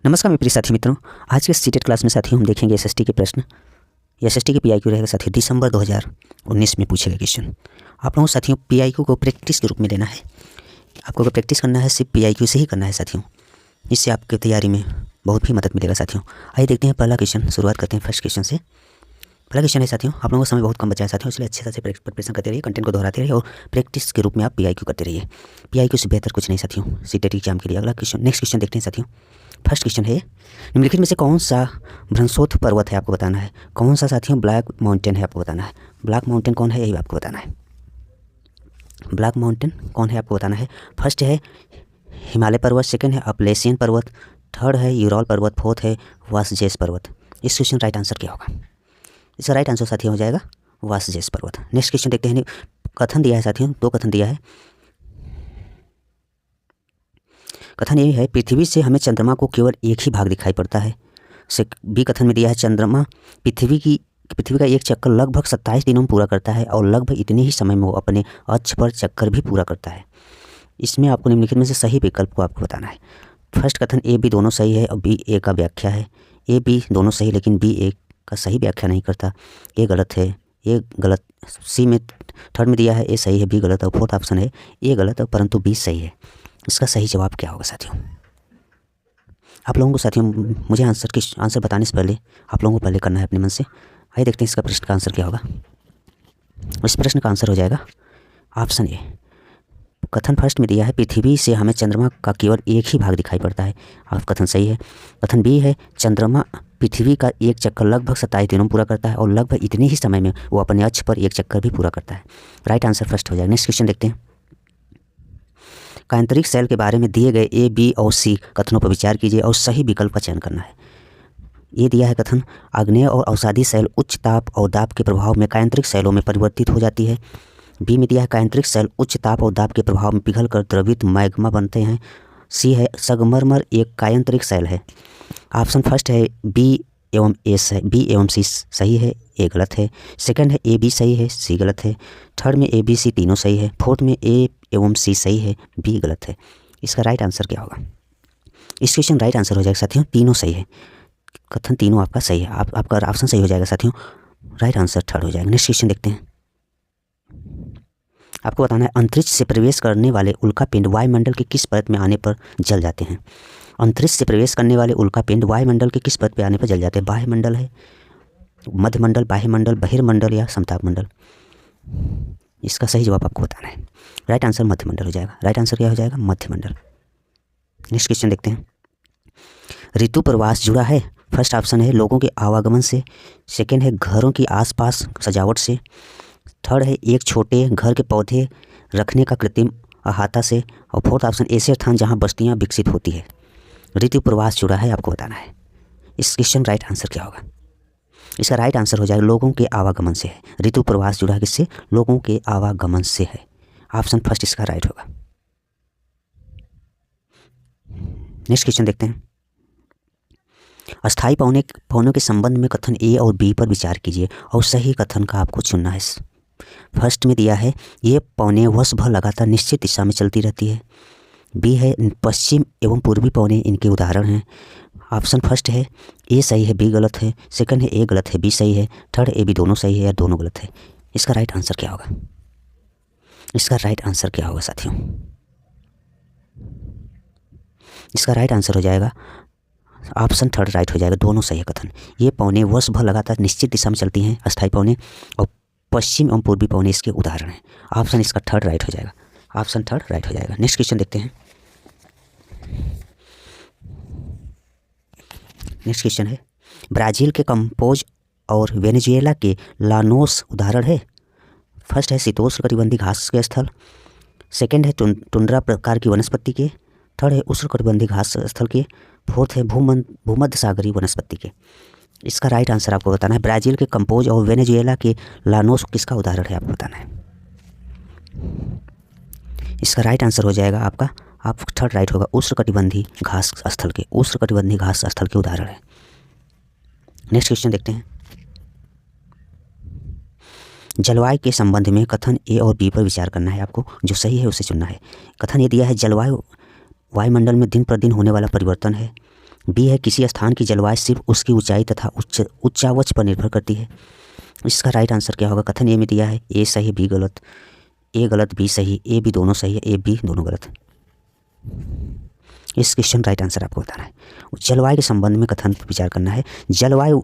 नमस्कार मेरे प्रिय साथी मित्रों, आज के सीटेट क्लास में साथियों हम देखेंगे एसएसटी के प्रश्न। एसएसटी के पीआईक्यू रहेगा साथियों दिसंबर 2019 में पूछे गए क्वेश्चन। आप लोगों साथियों पीआईक्यू को प्रैक्टिस के रूप में लेना है। आपको अगर प्रैक्टिस करना है सिर्फ पीआईक्यू से ही करना है साथियों, इससे आपकी तैयारी में बहुत भी मदद मिलेगा साथियों। आइए देखते हैं पहला क्वेश्चन, शुरुआत करते हैं फर्स्ट क्वेश्चन से। पहला क्वेश्चन है साथियों, आप लोगों को समय बहुत कम बचा है साथियों, इसलिए अच्छे से प्रिपरेशन करते रहिए, कंटेंट को दोहराते रहिए और प्रैक्टिस के रूप में आप पीआईक्यू करते रहिए। पीआईक्यू से बेहतर कुछ नहीं साथियों सीटेट एग्जाम के लिए। अगला क्वेश्चन, नेक्स्ट क्वेश्चन देखते हैं साथियों। फर्स्ट क्वेश्चन है, निम्नलिखित में से कौन सा भ्रंशोथ पर्वत है आपको बताना है। कौन सा साथियों ब्लैक माउंटेन है आपको बताना है। ब्लैक माउंटेन कौन है यही आपको बताना है। ब्लैक माउंटेन कौन है आपको बताना है। फर्स्ट है हिमालय पर्वत, सेकंड है अपलेशियन पर्वत, थर्ड है यूरॉल पर्वत, फोर्थ है वासजेस पर्वत। इस क्वेश्चन राइट आंसर क्या होगा। इसका राइट आंसर साथियों हो जाएगा वासजेस पर्वत। नेक्स्ट क्वेश्चन देखते हैं। कथन दिया है साथियों, दो कथन दिया है। कथन ये है, पृथ्वी से हमें चंद्रमा को केवल एक ही भाग दिखाई पड़ता है। बी कथन में दिया है, चंद्रमा पृथ्वी का एक चक्कर लगभग 27 दिनों में पूरा करता है और लगभग इतने ही समय में वो अपने अक्ष पर चक्कर भी पूरा करता है। इसमें आपको निम्नलिखित में से सही विकल्प को आपको बताना है। फर्स्ट कथन ए बी दोनों सही है और बी ए का व्याख्या है। ए बी दोनों सही लेकिन बी ए का सही व्याख्या नहीं करता, ए गलत है, ए गलत। सी में थर्ड में दिया है ए सही है बी गलत और फोर्थ ऑप्शन है ए गलत है परंतु बी सही है। इसका सही जवाब क्या होगा साथियों। आप लोगों को साथियों मुझे आंसर बताने से पहले आप लोगों को पहले करना है अपने मन से। आइए देखते हैं इसका प्रश्न का आंसर क्या होगा। इस प्रश्न का आंसर हो जाएगा ऑप्शन ए। कथन फर्स्ट में दिया है, पृथ्वी से हमें चंद्रमा का केवल एक ही भाग दिखाई पड़ता है। आप कथन सही है। कथन बी है, चंद्रमा पृथ्वी का एक चक्कर लगभग 27 दिनों में पूरा करता है और लगभग इतने ही समय में वो अपने अक्ष पर एक चक्कर भी पूरा करता है। राइट आंसर फर्स्ट हो जाएगा। नेक्स्ट क्वेश्चन देखते हैं। कायांतरिक सेल के बारे में दिए गए ए बी और सी कथनों पर विचार कीजिए और सही विकल्प का चयन करना है। ये दिया है कथन, आग्नेय और अवसादी सेल उच्च ताप और दाब के प्रभाव में कायांतरिक सेलों में परिवर्तित हो जाती है। बी में दिया है, कायांतरिक सेल उच्च ताप और दाब के प्रभाव में पिघलकर द्रवित मैग्मा बनते हैं। सी है, संगमरमर एक कायांतरिक सेल है। ऑप्शन फर्स्ट है बी एवं सी सही है, ए गलत है। सेकंड है ए बी सही है, सी गलत है। थर्ड में ए बी सी तीनों सही है। फोर्थ में ए एवं सी सही है, बी गलत है। इसका राइट आंसर क्या होगा। इस क्वेश्चन राइट आंसर हो जाएगा साथियों तीनों सही है। कथन तीनों आपका सही है, आपका ऑप्शन सही हो जाएगा साथियों। राइट आंसर थर्ड हो जाएगा। नेक्स्ट क्वेश्चन देखते हैं। आपको बताना है, अंतरिक्ष से प्रवेश करने वाले उल्कापिंड वायुमंडल के किस परत में आने पर जल जाते हैं। अंतरिक्ष से प्रवेश करने वाले उल्कापिंड वायुमंडल के किस परत पे आने पर जल जाते हैं। बाह्यमंडल है, मध्यमंडल, बाह्यमंडल, बहिर्मंडल या समताप मंडल। इसका सही जवाब आपको बताना है। राइट आंसर मध्यमंडल हो जाएगा। राइट आंसर क्या हो जाएगा, मध्यमंडल। नेक्स्ट क्वेश्चन देखते हैं। ऋतु प्रवास जुड़ा है। फर्स्ट ऑप्शन है लोगों के आवागमन से, सेकेंड है घरों की आसपास सजावट से, थर्ड है एक छोटे घर के पौधे रखने का कृत्रिम अहाता से और फोर्थ ऑप्शन ऐसे स्थान जहां बस्तियां विकसित होती है। ऋतु प्रवास जुड़ा है आपको बताना है। इस क्वेश्चन राइट आंसर क्या होगा। इसका राइट आंसर हो जाएगा लोगों के आवागमन से है। ऋतु प्रवास जुड़ा है किससे, लोगों के आवागमन से है। ऑप्शन फर्स्ट इसका राइट होगा। नेक्स्ट क्वेश्चन देखते हैं। अस्थायी पौनों के संबंध में कथन ए और बी पर विचार कीजिए और सही कथन का आपको चुनना है। फर्स्ट में दिया है, ये पौने वर्ष भर लगातार निश्चित दिशा में चलती रहती है। बी है, पश्चिम एवं पूर्वी पौने इनके उदाहरण हैं। ऑप्शन फर्स्ट है ए सही है, बी गलत है। सेकंड है ए गलत है, बी सही है। थर्ड ए बी दोनों सही है या दोनों गलत है। इसका राइट आंसर क्या होगा। इसका राइट आंसर क्या होगा साथियों। इसका राइट आंसर हो जाएगा ऑप्शन थर्ड राइट हो जाएगा, दोनों सही है कथन। ये पौने वर्ष भर लगातार निश्चित दिशा में चलती हैं, अस्थायी पौने, और पश्चिम एवं पूर्वी पौने इसके उदाहरण हैं। ऑप्शन इसका थर्ड राइट हो जाएगा। ऑप्शन थर्ड राइट हो जाएगा। नेक्स्ट क्वेश्चन देखते हैं। नेक्स्ट क्वेश्चन है, ब्राज़ील के कंपोज और वेनेजुएला के लानोस उदाहरण है। फर्स्ट है शीतोष्ण कटिबंधीय घास के स्थल, सेकंड है टुंड्रा प्रकार की वनस्पति के, थर्ड है उष्ण कटिबंधीय घास स्थल के, फोर्थ है भूमध्य सागरीय वनस्पति के। इसका राइट आंसर आपको बताना है। ब्राज़ील के कंपोज और वेनेजुएला के लानोस किसका उदाहरण है आपको बताना है। इसका राइट आंसर हो जाएगा आपका, आप थर्ड राइट होगा, उष्ण कटिबंधीय घास स्थल के। उष्ण कटिबंधीय घास स्थल के उदाहरण है। नेक्स्ट क्वेश्चन देखते हैं। जलवायु के संबंध में कथन ए और बी पर विचार करना है आपको, जो सही है उसे चुनना है। कथन ये दिया है, जलवायु वायुमंडल में दिन पर दिन होने वाला परिवर्तन है। बी है किसी स्थान की जलवायु सिर्फ उसकी ऊंचाई तथा उच्चावच पर निर्भर करती है। इसका राइट आंसर क्या होगा? कथन ए में दिया है ए सही बी गलत, ए गलत बी सही, ए बी दोनों सही है, ए बी दोनों गलत। इस क्वेश्चन राइट आंसर आपको बताना है। जलवायु के संबंध में कथन पर विचार करना है। जलवायु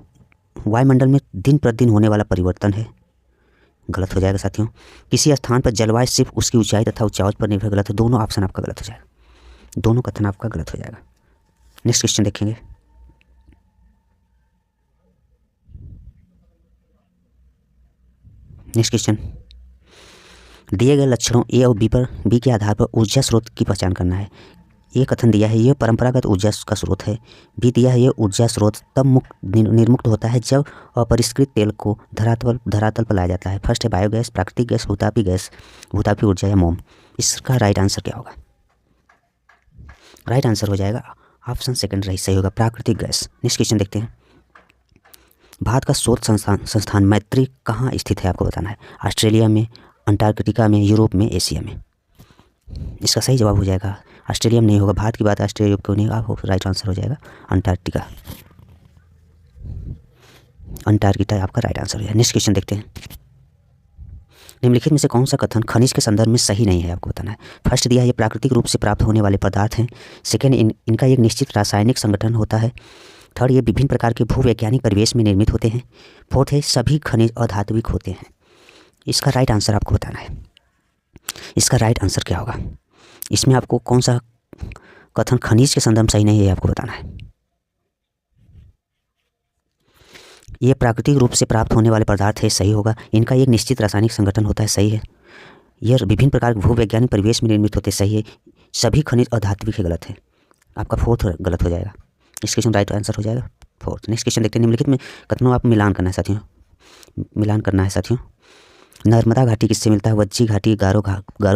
वायुमंडल में दिन प्रतिदिन होने वाला परिवर्तन है, गलत हो जाएगा साथियों। किसी स्थान पर जलवायु सिर्फ उसकी ऊंचाई तथा उच्चावच पर निर्भर, गलत है। दोनों ऑप्शन आपका गलत हो जाएगा, दोनों कथन आपका गलत हो जाएगा। नेक्स्ट क्वेश्चन देखेंगे। नेक्स्ट क्वेश्चन, दिए गए लक्षणों ए और बी के आधार पर ऊर्जा स्रोत की पहचान करना है। ये कथन दिया है यह परंपरागत ऊर्जा का स्रोत है। बी दिया है यह ऊर्जा स्रोत तब निर्मुक्त होता है जब अपरिष्कृत तेल को धरातल पर लाया जाता है। फर्स्ट है बायोगैस, प्राकृतिक गैस, भूतापी ऊर्जा या मोम। इसका राइट आंसर क्या होगा? राइट आंसर हो जाएगा ऑप्शन सेकंड सही होगा, प्राकृतिक गैस। नेक्स्ट क्वेश्चन देखते हैं। भारत का शोध संस्थान मैत्री कहाँ स्थित है आपको बताना है। ऑस्ट्रेलिया में, अंटार्कटिका में, यूरोप में, एशिया में। इसका सही जवाब हो जाएगा ऑस्ट्रेलिया में नहीं होगा, भारत की बात ऑस्ट्रेलिया क्यों नहीं होगा, राइट आंसर हो जाएगा अंटार्कटिका। अंटार्कटिका आपका राइट आंसर हो जाएगा। नेक्स्ट क्वेश्चन देखते हैं। निम्नलिखित में से कौन सा कथन खनिज के संदर्भ में सही नहीं है आपको बताना है। फर्स्ट दिया है ये प्राकृतिक रूप से प्राप्त होने वाले पदार्थ हैं। सेकेंड, इनका एक निश्चित रासायनिक संगठन होता है। थर्ड, ये विभिन्न प्रकार के भूवैज्ञानिक परिवेश में निर्मित होते हैं। फोर्थ है सभी खनिज अधात्विक होते हैं। इसका राइट आंसर आपको बताना है। इसका राइट आंसर क्या होगा? इसमें आपको कौन सा कथन खनिज के संदर्भ में सही नहीं है आपको बताना है। ये प्राकृतिक रूप से प्राप्त होने वाले पदार्थ है, सही होगा। इनका एक निश्चित रासायनिक संगठन होता है, सही है। यह विभिन्न प्रकार के भूवैज्ञानिक परिवेश में निर्मित होते, सही है। सभी खनिज अधात्विक है, गलत है। आपका फोर्थ गलत हो जाएगा। इस क्वेश्चन राइट आंसर हो जाएगा फोर्थ। नेक्स्ट क्वेश्चन देखते हैं। निम्नलिखित में कथनों आप मिलान करना है साथियों, मिलान करना है साथियों। नर्मदा घाटी किससे मिलता है? वज्जी घाटी, गारो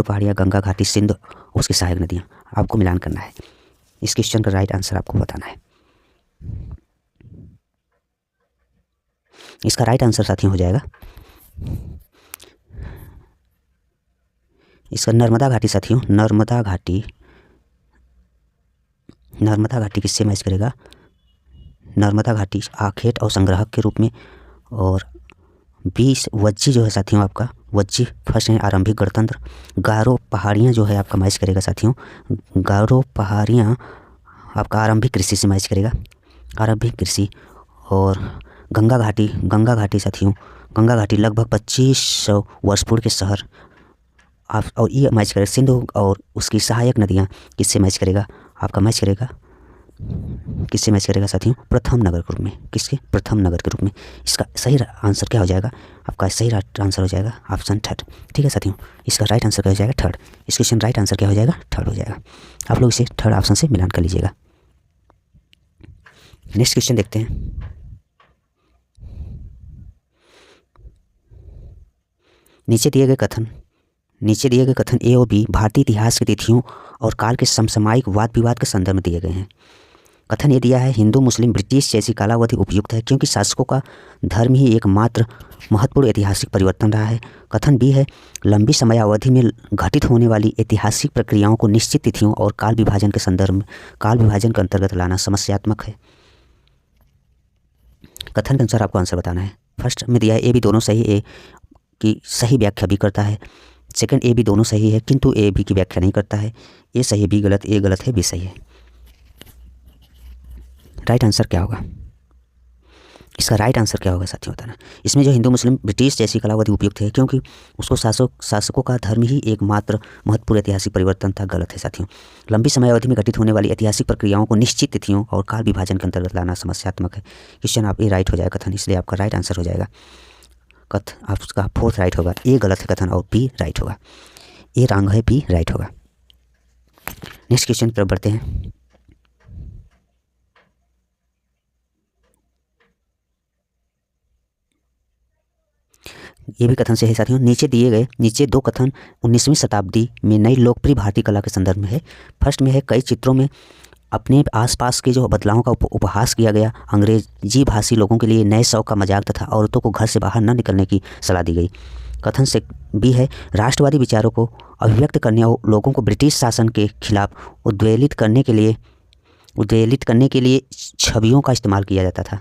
पहाड़ियाँ, गंगा घाटी, सिंध, उसकी सहायक नदियाँ। आपको मिलान करना है। इस क्वेश्चन का राइट आंसर आपको बताना है। इसका राइट आंसर साथियों हो जाएगा इसका नर्मदा घाटी साथियों। नर्मदा घाटी किससे मैच करेगा? नर्मदा घाटी आखेट और संग्राहक के रूप में। और 20 वज्जी जो है साथियों आपका, वज्जी फर्स्ट है आरंभिक गणतंत्र। गारो पहाड़ियाँ जो है आपका मैच करेगा साथियों। गारो पहाड़ियाँ आपका आरंभिक कृषि से मैच करेगा, आरंभिक कृषि। और गंगा घाटी साथियों, गंगा घाटी लगभग 2500 वर्ष पूर्व के शहर आप। और ये मैच करेगा सिंधु और उसकी सहायक नदियाँ किससे मैच करेगा? आपका मैच करेगा किससे मैच करेगा साथियों? प्रथम नगर के रूप में। किसके? प्रथम नगर के रूप में। इसका सही आंसर क्या हो जाएगा? आपका सही आंसर हो जाएगा ऑप्शन थर्ड। ठीक है साथियों, इसका राइट आंसर क्या हो जाएगा? थर्ड। इस क्वेश्चन राइट आंसर क्या हो जाएगा? थर्ड हो जाएगा। आप लोग इसे थर्ड ऑप्शन से मिलान कर लीजिएगा। नेक्स्ट क्वेश्चन देखते हैं। नीचे दिए गए कथन ए और बी भारतीय इतिहास की तिथियों और काल के समसामयिक वाद विवाद के संदर्भ में दिए गए हैं। कथन ये दिया है हिंदू मुस्लिम ब्रिटिश जैसी कालावधि उपयुक्त है क्योंकि शासकों का धर्म ही एकमात्र महत्वपूर्ण ऐतिहासिक परिवर्तन रहा है। कथन बी है लंबी समयावधि में घटित होने वाली ऐतिहासिक प्रक्रियाओं को निश्चित तिथियों और काल विभाजन के संदर्भ में काल विभाजन के अंतर्गत लाना समस्यात्मक है। कथन के अनुसार आपको आंसर बताना है। फर्स्ट में दिया है ए बी दोनों सही, ए की सही व्याख्या भी करता है। सेकंड, ए बी दोनों सही है किंतु ए बी की व्याख्या नहीं करता है। ए सही है, बी गलत, ए गलत है, बी सही है। राइट आंसर क्या होगा? इसका राइट आंसर क्या होगा साथियों बताना। इसमें जो हिंदू मुस्लिम ब्रिटिश जैसी कालावधि उपयुक्त है क्योंकि उसको शासकों का धर्म ही एकमात्र महत्वपूर्ण ऐतिहासिक परिवर्तन था, गलत है साथियों। लंबी समयावधि में घटित होने वाली ऐतिहासिक प्रक्रियाओं को निश्चित तिथियों और काल विभाजन के अंतर्गत लाना समस्यात्मक है। क्वेश्चन आप ए राइट हो जाएगा कथन, इसलिए आपका राइट आंसर हो जाएगा आपका फोर्थ राइट होगा। ए गलत है कथन और बी राइट होगा। ए रॉन्ग है, बी राइट होगा। नेक्स्ट क्वेश्चन की तरफ बढ़ते हैं। ये भी कथन से है साथियों। नीचे दो कथन 19वीं शताब्दी में नई लोकप्रिय भारतीय कला के संदर्भ में है। फर्स्ट में है कई चित्रों में अपने आसपास के जो बदलावों का उपहास किया गया। अंग्रेजी भाषी लोगों के लिए नए शौक का मजाक तथा औरतों को घर से बाहर न निकलने की सलाह दी गई। कथन से बी है राष्ट्रवादी विचारों को अभिव्यक्त करने और लोगों को ब्रिटिश शासन के खिलाफ उद्वेलित करने के लिए उद्वेलित करने के लिए छवियों का इस्तेमाल किया जाता था।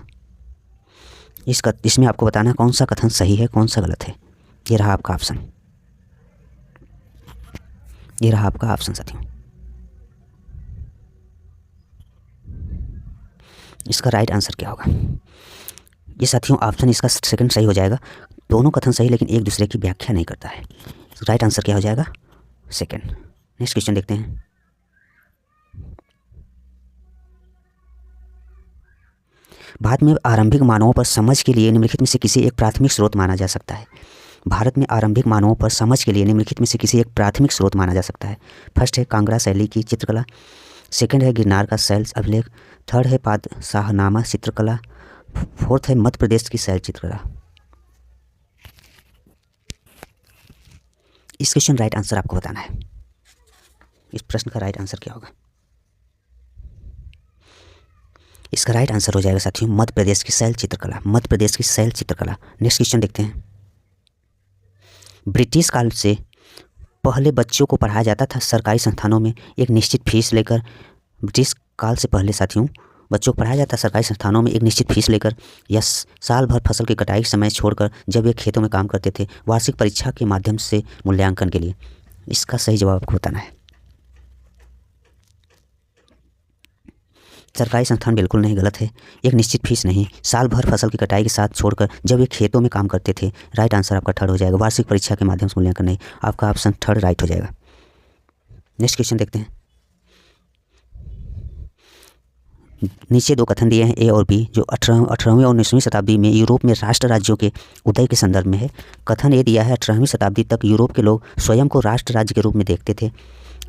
इसमें आपको बताना कौन सा कथन सही है, कौन सा गलत है। ये रहा आपका ऑप्शन, ये रहा आपका ऑप्शन साथियों। इसका राइट आंसर क्या होगा? ये साथियों ऑप्शन इसका सेकंड सही हो जाएगा। दोनों कथन सही लेकिन एक दूसरे की व्याख्या नहीं करता है। राइट आंसर क्या हो जाएगा? सेकंड। नेक्स्ट क्वेश्चन देखते हैं। भारत में आरंभिक मानवों पर समझ के लिए निम्नलिखित में से किसी एक प्राथमिक स्रोत माना जा सकता है। भारत में आरंभिक मानवों पर समझ के लिए निम्नलिखित में से किसी एक प्राथमिक स्रोत माना जा सकता है। फर्स्ट है कांगड़ा शैली की चित्रकला, सेकंड है गिरनार का शैल अभिलेख, थर्ड है पादशाहनामा चित्रकला, फोर्थ है मध्य प्रदेश की शैल चित्रकला। इस क्वेश्चन राइट आंसर आपको बताना है। इस प्रश्न का राइट आंसर क्या होगा? इसका राइट आंसर हो जाएगा साथियों मध्य प्रदेश की शैल चित्रकला, मध्य प्रदेश की शैल चित्रकला। नेक्स्ट क्वेश्चन देखते हैं। ब्रिटिश काल से पहले बच्चों को पढ़ाया जाता था सरकारी संस्थानों में एक निश्चित फीस लेकर। ब्रिटिश काल से पहले साथियों बच्चों को पढ़ाया जाता सरकारी संस्थानों में एक निश्चित फीस लेकर, या साल भर फसल की कटाई के समय छोड़कर जब वे खेतों में काम करते थे, वार्षिक परीक्षा के माध्यम से मूल्यांकन के लिए। इसका सही जवाब आपको बताना है। सरकारी संस्थान बिल्कुल नहीं, गलत है। एक निश्चित फीस नहीं, साल भर फसल की कटाई के साथ छोड़कर जब वे खेतों में काम करते थे। राइट आंसर आपका थर्ड हो जाएगा। वार्षिक परीक्षा के माध्यम से मूल्यांकन नहीं, आपका ऑप्शन थर्ड राइट हो जाएगा। नेक्स्ट क्वेश्चन देखते हैं। नीचे दो कथन दिए हैं ए और बी, जो 18वीं और 19वीं शताब्दी में यूरोप में राष्ट्र राज्यों के उदय के संदर्भ में है। कथन ए दिया है 18वीं शताब्दी तक यूरोप के लोग स्वयं को राष्ट्र राज्य के रूप में देखते थे।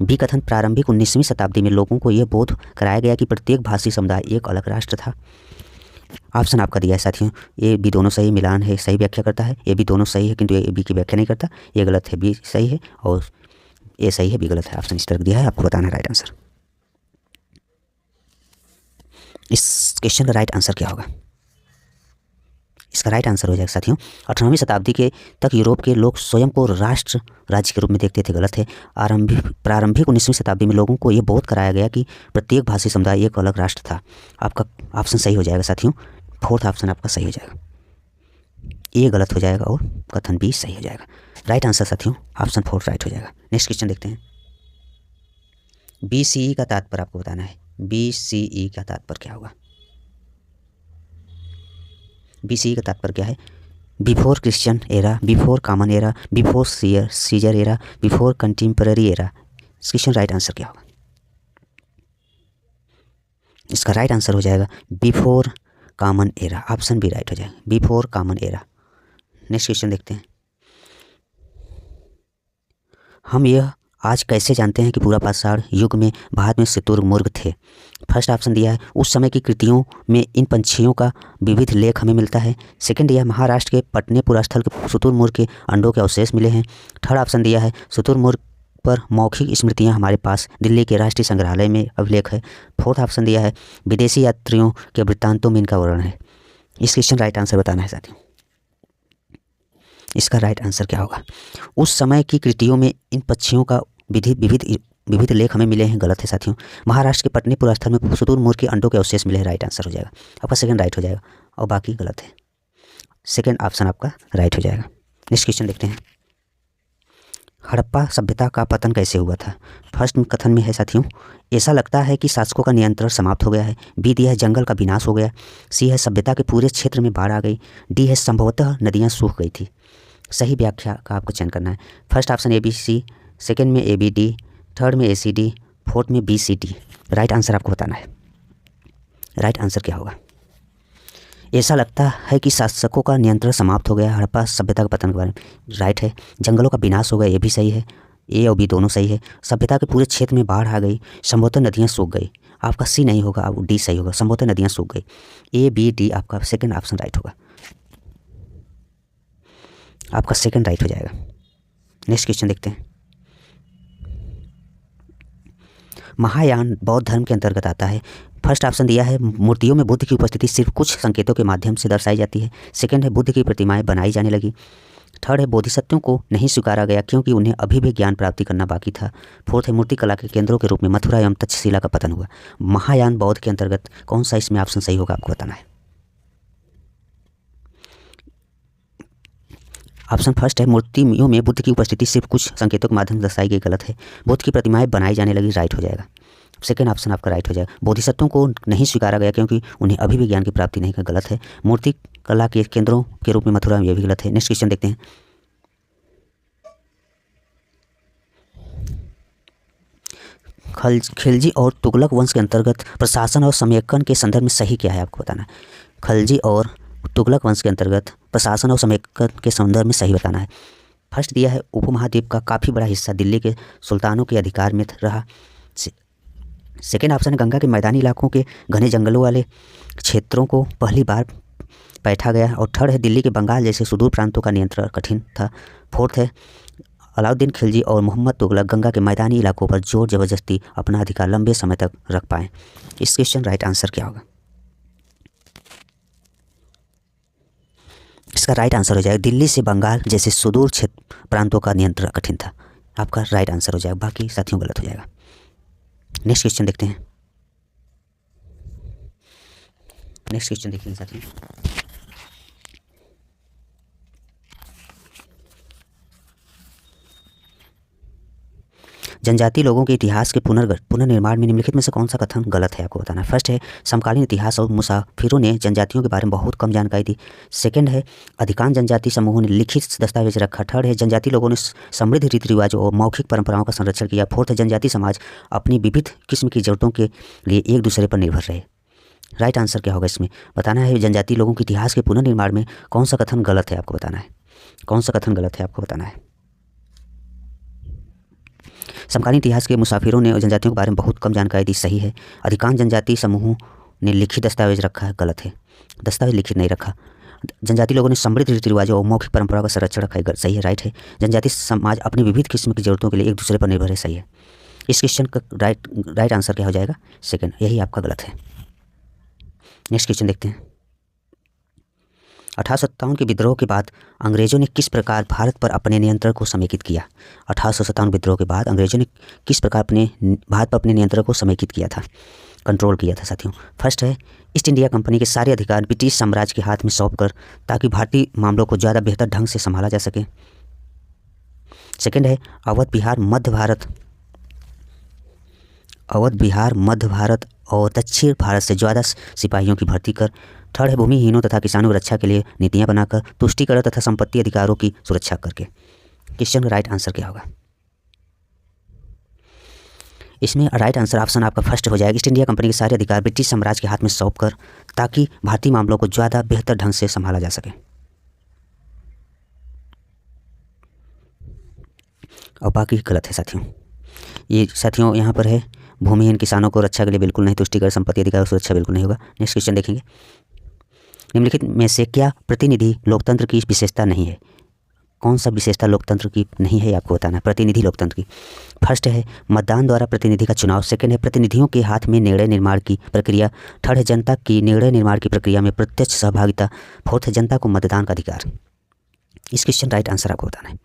बी कथन प्रारंभिक 19वीं शताब्दी में लोगों को यह बोध कराया गया कि प्रत्येक भाषी समुदाय एक अलग राष्ट्र था। ऑप्शन आपका दिया है साथियों ए बी दोनों सही, मिलान है सही व्याख्या करता है। ए बी दोनों सही है किंतु ए बी की व्याख्या नहीं करता, ये गलत है, बी सही है और ए सही है, बी गलत है। ऑप्शन इस तरह दिया है, आपको बताना है राइट आंसर। इस क्वेश्चन का राइट आंसर क्या होगा? इसका राइट आंसर हो जाएगा साथियों 18वीं शताब्दी के तक यूरोप के लोग स्वयं को राष्ट्र राज्य के रूप में देखते थे, गलत है। प्रारंभिक 19वीं शताब्दी में लोगों को यह बोध कराया गया कि प्रत्येक भाषी समुदाय एक अलग राष्ट्र था। आपका ऑप्शन सही हो जाएगा साथियों, फोर्थ ऑप्शन आपका सही हो जाएगा। ए गलत हो जाएगा और कथन बी सही हो जाएगा। राइट आंसर साथियों ऑप्शन फोर्थ राइट हो जाएगा। नेक्स्ट क्वेश्चन देखते हैं। BCE का तात्पर्य आपको बताना है। BCE का तात्पर्य क्या होगा? BCE का तात्पर्य क्या है? Before Christian era, before common era, before Caesar era, before contemporary era. Question right answer क्या होगा? इसका राइट आंसर हो जाएगा before common era. Option B right हो जाएगा, before common era. Next question देखते हैं। हम यह आज कैसे जानते हैं कि पूरा पाषाण युग में भारत में शुतुरमुर्ग थे? फर्स्ट ऑप्शन दिया है उस समय की कृतियों में इन पंछियों का विविध लेख हमें मिलता है। सेकंड दिया है महाराष्ट्र के पटनेपुरा स्थल के शुतुरमुर्ग के अंडों के अवशेष मिले हैं। थर्ड ऑप्शन दिया है शुतुरमुर्ग पर मौखिक स्मृतियां हमारे पास दिल्ली के राष्ट्रीय संग्रहालय में अभिलेख है। फोर्थ ऑप्शन दिया है विदेशी यात्रियों के वृत्तांतों में इनका वर्णन है। इस क्वेश्चन राइट आंसर बताना है साथियों। इसका राइट आंसर क्या होगा? उस समय की कृतियों में इन पक्षियों का विविध लेख हमें मिले हैं, गलत है साथियों। महाराष्ट्र के पटनेपुरा स्थल में शुतुरमुर्ग के अंडों के अवशेष मिले हैं, राइट आंसर हो जाएगा। आपका सेकंड राइट हो जाएगा और बाकी गलत है। सेकंड ऑप्शन आपका राइट हो जाएगा। नेक्स्ट क्वेश्चन देखते हैं। हड़प्पा सभ्यता का पतन कैसे हुआ था? फर्स्ट कथन में है साथियों ऐसा लगता है कि शासकों का नियंत्रण समाप्त हो गया है। बी दिया है जंगल का विनाश हो गया। सी है सभ्यता के पूरे क्षेत्र में बाढ़ आ गई। डी है संभवतः नदियाँ सूख गई थी। सही व्याख्या का आपको चयन करना है। फर्स्ट ऑप्शन ABC, सेकंड में ABD, थर्ड में ACD, फोर्थ में BCD। राइट आंसर आपको बताना है। राइट आंसर क्या होगा? ऐसा लगता है कि शासकों का नियंत्रण समाप्त हो गया, हड़प्पा सभ्यता के पतन के बारे में राइट है। जंगलों का विनाश हो गया, ये भी सही है। ए और बी दोनों सही है। सभ्यता के पूरे क्षेत्र में बाढ़ आ गई, संभवतः नदियाँ सूख गई। आपका सी नहीं होगा, अब डी सही होगा, संभवतः नदियाँ सूख गई। ABD आपका सेकंड ऑप्शन राइट होगा। आपका सेकंड राइट हो जाएगा। नेक्स्ट क्वेश्चन देखते हैं। महायान बौद्ध धर्म के अंतर्गत आता है। फर्स्ट ऑप्शन दिया है मूर्तियों में बुद्ध की उपस्थिति सिर्फ कुछ संकेतों के माध्यम से दर्शाई जाती है। सेकंड है बुद्ध की प्रतिमाएं बनाई जाने लगी। थर्ड है बोधिसत्वों को नहीं स्वीकारा गया क्योंकि उन्हें अभी भी ज्ञान प्राप्ति करना बाकी था। फोर्थ है मूर्ति कला के केंद्रों के रूप में मथुरा एवं तक्षशिला का पतन हुआ। महायान बौद्ध के अंतर्गत कौन सा इसमें ऑप्शन सही होगा आपको बताना है। ऑप्शन फर्स्ट है मूर्तियों में बुद्ध की उपस्थिति सिर्फ कुछ संकेतों के माध्यम से दर्शाई गई, गलत है। बुद्ध की प्रतिमाएं बनाई जाने लगी, राइट हो जाएगा। सेकेंड ऑप्शन आपका राइट हो जाएगा। बोधिसत्वों को नहीं स्वीकारा गया क्योंकि उन्हें अभी भी ज्ञान की प्राप्ति नहीं, का गलत है। मूर्ति कला के केंद्रों के रूप में मथुरा में, यह भी गलत है। नेक्स्ट क्वेश्चन देखते हैं। खिलजी और तुगलक वंश के अंतर्गत प्रशासन और समेकन के संदर्भ में सही क्या है आपको बताना है। खिलजी और तुगलक वंश के अंतर्गत प्रशासन और समेकन के संदर्भ में सही बताना है। फर्स्ट दिया है उपमहाद्वीप का काफ़ी बड़ा हिस्सा दिल्ली के सुल्तानों के अधिकार में रहा। सेकेंड ऑप्शन है गंगा के मैदानी इलाकों के घने जंगलों वाले क्षेत्रों को पहली बार बैठा गया। और थर्ड है दिल्ली के बंगाल जैसे सुदूर प्रांतों का नियंत्रण कठिन था। फोर्थ है अलाउद्दीन खिलजी और मोहम्मद तुगलक गंगा के मैदानी इलाकों पर जोर जबरदस्ती अपना अधिकार लंबे समय तक रख पाए। इस क्वेश्चन राइट आंसर क्या होगा। इसका राइट आंसर हो जाएगा दिल्ली से बंगाल जैसे सुदूर क्षेत्र प्रांतों का नियंत्रण कठिन था। आपका राइट आंसर हो जाएगा, बाकी साथियों गलत हो जाएगा। नेक्स्ट क्वेश्चन देखते हैं। नेक्स्ट क्वेश्चन देखिए साथियों। जनजातीय लोगों के इतिहास के पुनर्निर्माण में निम्नलिखित में से कौन सा कथन गलत है आपको बताना है। फर्स्ट है समकालीन इतिहास और मुसाफिरों ने जनजातियों के बारे में बहुत कम जानकारी दी। सेकंड है अधिकांश जनजातीय समूहों ने लिखित दस्तावेज रखा। थर्ड है जनजातीय लोगों ने समृद्ध रीति रिवाजों और मौखिक परंपराओं का संरक्षण किया। फोर्थ है जनजातीय समाज अपनी विविध किस्म की जरूरतों के लिए एक दूसरे पर निर्भर रहे। राइट आंसर क्या होगा इसमें बताना है। जनजातीय लोगों के इतिहास के पुनर्निर्माण में कौन सा कथन गलत है आपको बताना है। कौन सा कथन गलत है आपको बताना है। समकालीन इतिहास के मुसाफिरों ने जनजातियों के बारे में बहुत कम जानकारी दी, सही है। अधिकांश जनजातीय समूहों ने लिखित दस्तावेज रखा है, गलत है। दस्तावेज लिखित नहीं रखा। जनजातीय लोगों ने समृद्ध रीति रिवाजों और मौखिक परंपराओं का संरक्षण रखा है, सही है, राइट है। जनजातीय समाज अपनी विविध किस्म की जरूरतों के लिए एक दूसरे पर निर्भर है, सही है। इस क्वेश्चन का राइट आंसर क्या हो जाएगा, सेकंड, यही आपका गलत है। नेक्स्ट क्वेश्चन देखते हैं। 1857 के विद्रोह के बाद अंग्रेजों ने किस प्रकार भारत पर अपने नियंत्रण को समेकित किया। 1857 विद्रोह के बाद अंग्रेजों ने किस प्रकार भारत पर अपने नियंत्रण को समेकित किया था, कंट्रोल किया था साथियों। फर्स्ट है ईस्ट इंडिया कंपनी के सारे अधिकार ब्रिटिश साम्राज्य के हाथ में सौंप कर ताकि भारतीय मामलों को ज़्यादा बेहतर ढंग से संभाला जा सके। सेकेंड है अवध बिहार मध्य भारत और दक्षिण भारत से ज़्यादा सिपाहियों की भर्ती कर। थर्ड है भूमिहीनों तथा किसानों की रक्षा के लिए नीतियां बनाकर, तुष्टिकरण तथा संपत्ति अधिकारों की सुरक्षा करके। क्वेश्चन का राइट आंसर क्या होगा। इसमें राइट आंसर ऑप्शन आपका फर्स्ट हो जाएगा। ईस्ट इंडिया कंपनी के सारे अधिकार ब्रिटिश साम्राज्य के हाथ में सौंप कर ताकि भारतीय मामलों को ज़्यादा बेहतर ढंग से संभाला जा सके। और बाकी गलत है साथियों। ये साथियों यहाँ पर है भूमिहीन किसानों को रक्षा के लिए बिल्कुल नहीं, तुष्टिकरण संपत्ति अधिकार सुरक्षा बिल्कुल नहीं होगा। नेक्स्ट क्वेश्चन देखेंगे। निम्नलिखित में से क्या प्रतिनिधि लोकतंत्र की विशेषता नहीं है। कौन सा विशेषता लोकतंत्र की नहीं है आपको बताना है, प्रतिनिधि लोकतंत्र की। फर्स्ट है मतदान द्वारा प्रतिनिधि का चुनाव। सेकंड है प्रतिनिधियों के हाथ में निर्णय निर्माण की प्रक्रिया। थर्ड है जनता की निर्णय निर्माण की प्रक्रिया में प्रत्यक्ष सहभागिता। फोर्थ है जनता को मतदान का अधिकार। इस क्वेश्चन राइट आंसर आपको बताना है।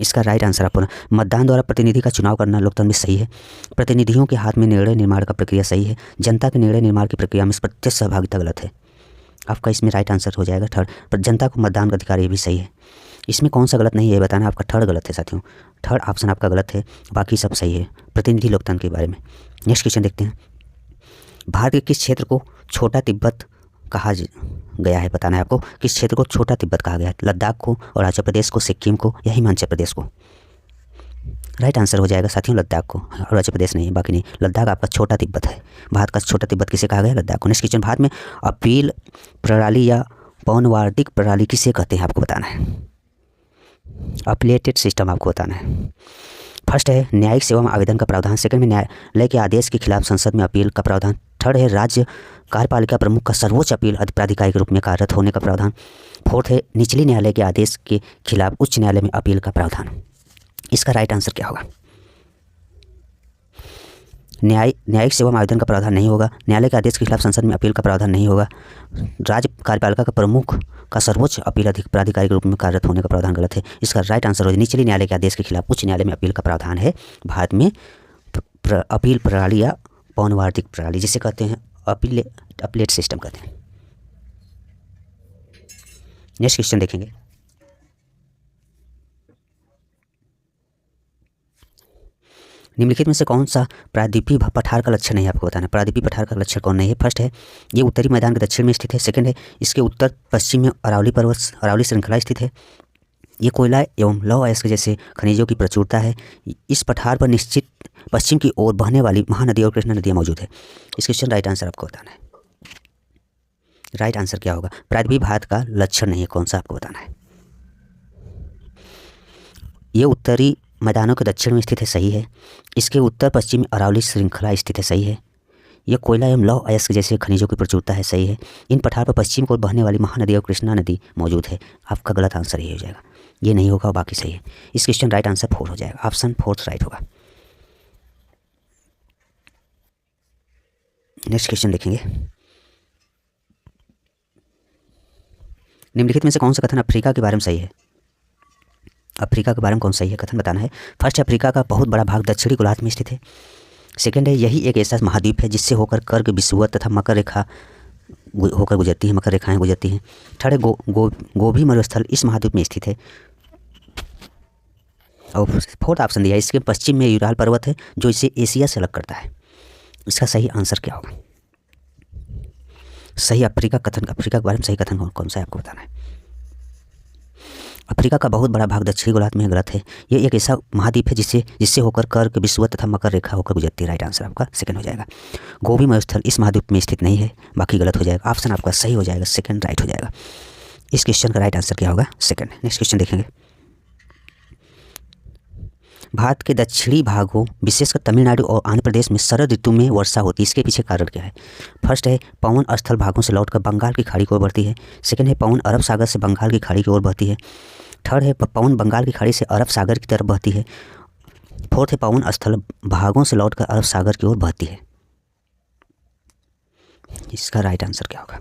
इसका राइट आंसर आपको मतदान द्वारा प्रतिनिधि का चुनाव करना लोकतंत्र में सही है। प्रतिनिधियों के हाथ में निर्णय निर्माण का प्रक्रिया सही है। जनता के निर्णय निर्माण की प्रक्रिया में प्रत्यक्ष सहभागिता गलत है। आपका इसमें राइट आंसर हो जाएगा थर्ड, पर जनता को मतदान का अधिकार, ये भी सही है। इसमें कौन सा गलत नहीं है बताना, आपका थर्ड गलत है साथियों। थर्ड ऑप्शन आपका गलत है, बाकी सब सही है प्रतिनिधि लोकतंत्र के बारे में। नेक्स्ट क्वेश्चन देखते हैं। भारत के किस क्षेत्र को छोटा तिब्बत कहा गया है बताना है आपको। किस क्षेत्र को छोटा तिब्बत कहा गया है। लद्दाख को, अरुणाचल प्रदेश को, सिक्किम को या हिमाचल प्रदेश को। राइट आंसर हो जाएगा साथियों लद्दाख को, अरुणाचल प्रदेश नहीं, बाकी नहीं। लद्दाख आपका छोटा तिब्बत है। भारत का छोटा तिब्बत किसे कहा गया, लद्दाख को। नेक्स्ट क्वेश्चन, भारत में अपील प्रणाली या पौनवार्डिक प्रणाली किसे कहते हैं आपको बताना है। अपीलेटेड सिस्टम आपको बताना है। फर्स्ट है न्यायिक सेवा में आवेदन का प्रावधान। सेकंड में न्यायालय के आदेश के खिलाफ संसद में अपील का प्रावधान। थर्ड है राज्य कार्यपालिका प्रमुख का सर्वोच्च अपील प्राधिकारी के रूप में कार्यरत होने का प्रावधान। फोर्थ है निचले न्यायालय के आदेश के खिलाफ उच्च न्यायालय में अपील का प्रावधान। इसका राइट आंसर क्या होगा। न्यायिक सेवा में आवेदन का प्रावधान नहीं होगा। न्यायालय के आदेश के खिलाफ संसद में अपील का प्रावधान नहीं होगा। राज्य कार्यपालिका का प्रमुख का सर्वोच्च अपील प्राधिकारी के रूप में कार्यरत होने का प्रावधान गलत है। इसका राइट आंसर हो निचले न्यायालय के आदेश के खिलाफ उच्च न्यायालय में अपील का प्रावधान है। भारत में अपील प्रणाली या पौनवार्षिक प्रणाली जिसे कहते हैं अपीलेट सिस्टम कहते हैं। नेक्स्ट क्वेश्चन देखेंगे। निम्नलिखित में से कौन सा प्रायद्वीपीय पठार का लक्षण नहीं है, आपको बताना है। प्रायद्वीपीय पठार का लक्षण कौन नहीं है? फर्स्ट है ये उत्तरी मैदान के दक्षिण में स्थित है। सेकंड है इसके उत्तर पश्चिम में अरावली श्रृंखला स्थित है। ये कोयला एवं लौह अयस्क जैसे खनिजों की प्रचुरता है। इस पठार पर निश्चित पश्चिम की ओर बहने वाली महानदी और कृष्णा नदियाँ मौजूद है। इस क्वेश्चन राइट आंसर आपको बताना है। राइट आंसर क्या होगा? प्रायद्वीपीय भारत का लक्षण नहीं है, कौन सा आपको बताना है। ये उत्तरी मैदानों के दक्षिण में स्थित है, सही है। इसके उत्तर पश्चिम में अरावली श्रृंखला स्थित है, सही है। यह कोयला एवं लौह अयस्क जैसे खनिजों की प्रचुरता है, सही है। इन पठार पर पश्चिम को बहने वाली महानदी और कृष्णा नदी मौजूद है। आपका गलत आंसर ये हो जाएगा, ये नहीं होगा, बाकी सही है। इस क्वेश्चन राइट आंसर 4 हो जाएगा, ऑप्शन 4 राइट होगा। नेक्स्ट क्वेश्चन देखेंगे। निम्नलिखित में से कौन सा कथन अफ्रीका के बारे में सही है? अफ्रीका के बारे में कौन सही है कथन बताना है। फर्स्ट है अफ्रीका का बहुत बड़ा भाग दक्षिणी गोलार्ध में स्थित है। सेकंड है यही एक ऐसा महाद्वीप है जिससे होकर कर्क विषुवत तथा मकर रेखा होकर गुजरती है, मकर रेखाएं गुजरती हैं। थर्ड है गोभी मरुस्थल इस महाद्वीप में स्थित है। और फोर्थ ऑप्शन दिया इसके पश्चिम में यूराल पर्वत है जो इसे एशिया से अलग करता है। इसका सही आंसर क्या होगा? सही अफ्रीका के बारे में सही कथन कौन सा है आपको बताना है। अफ्रीका का बहुत बड़ा भाग दक्षिणी गोलार्ध में गलत है। ये एक ऐसा महाद्वीप है जिससे होकर कर्क विषुवत तथा मकर रेखा होकर गुजरती है। राइट आंसर आपका सेकंड हो जाएगा। गोभी मरुस्थल इस महाद्वीप में स्थित नहीं है, बाकी गलत हो जाएगा। ऑप्शन आपका सही हो जाएगा, सेकंड राइट हो जाएगा। इस क्वेश्चन का राइट आंसर क्या होगा? सेकंड। नेक्स्ट क्वेश्चन देखेंगे। भारत के दक्षिणी भागों विशेषकर तमिलनाडु और आंध्र प्रदेश में शरद ऋतु में वर्षा होती है। इसके पीछे कारण क्या है? फर्स्ट है पवन स्थल भागों से लौटकर बंगाल की खाड़ी की ओर बढ़ती है। सेकंड है पवन अरब सागर से बंगाल की खाड़ी की ओर बहती है। थर्ड है पवन बंगाल की खाड़ी से अरब सागर की तरफ बहती है। फोर्थ है पवन स्थल भागों से लौटकर अरब सागर की ओर बहती है। इसका राइट आंसर क्या होगा?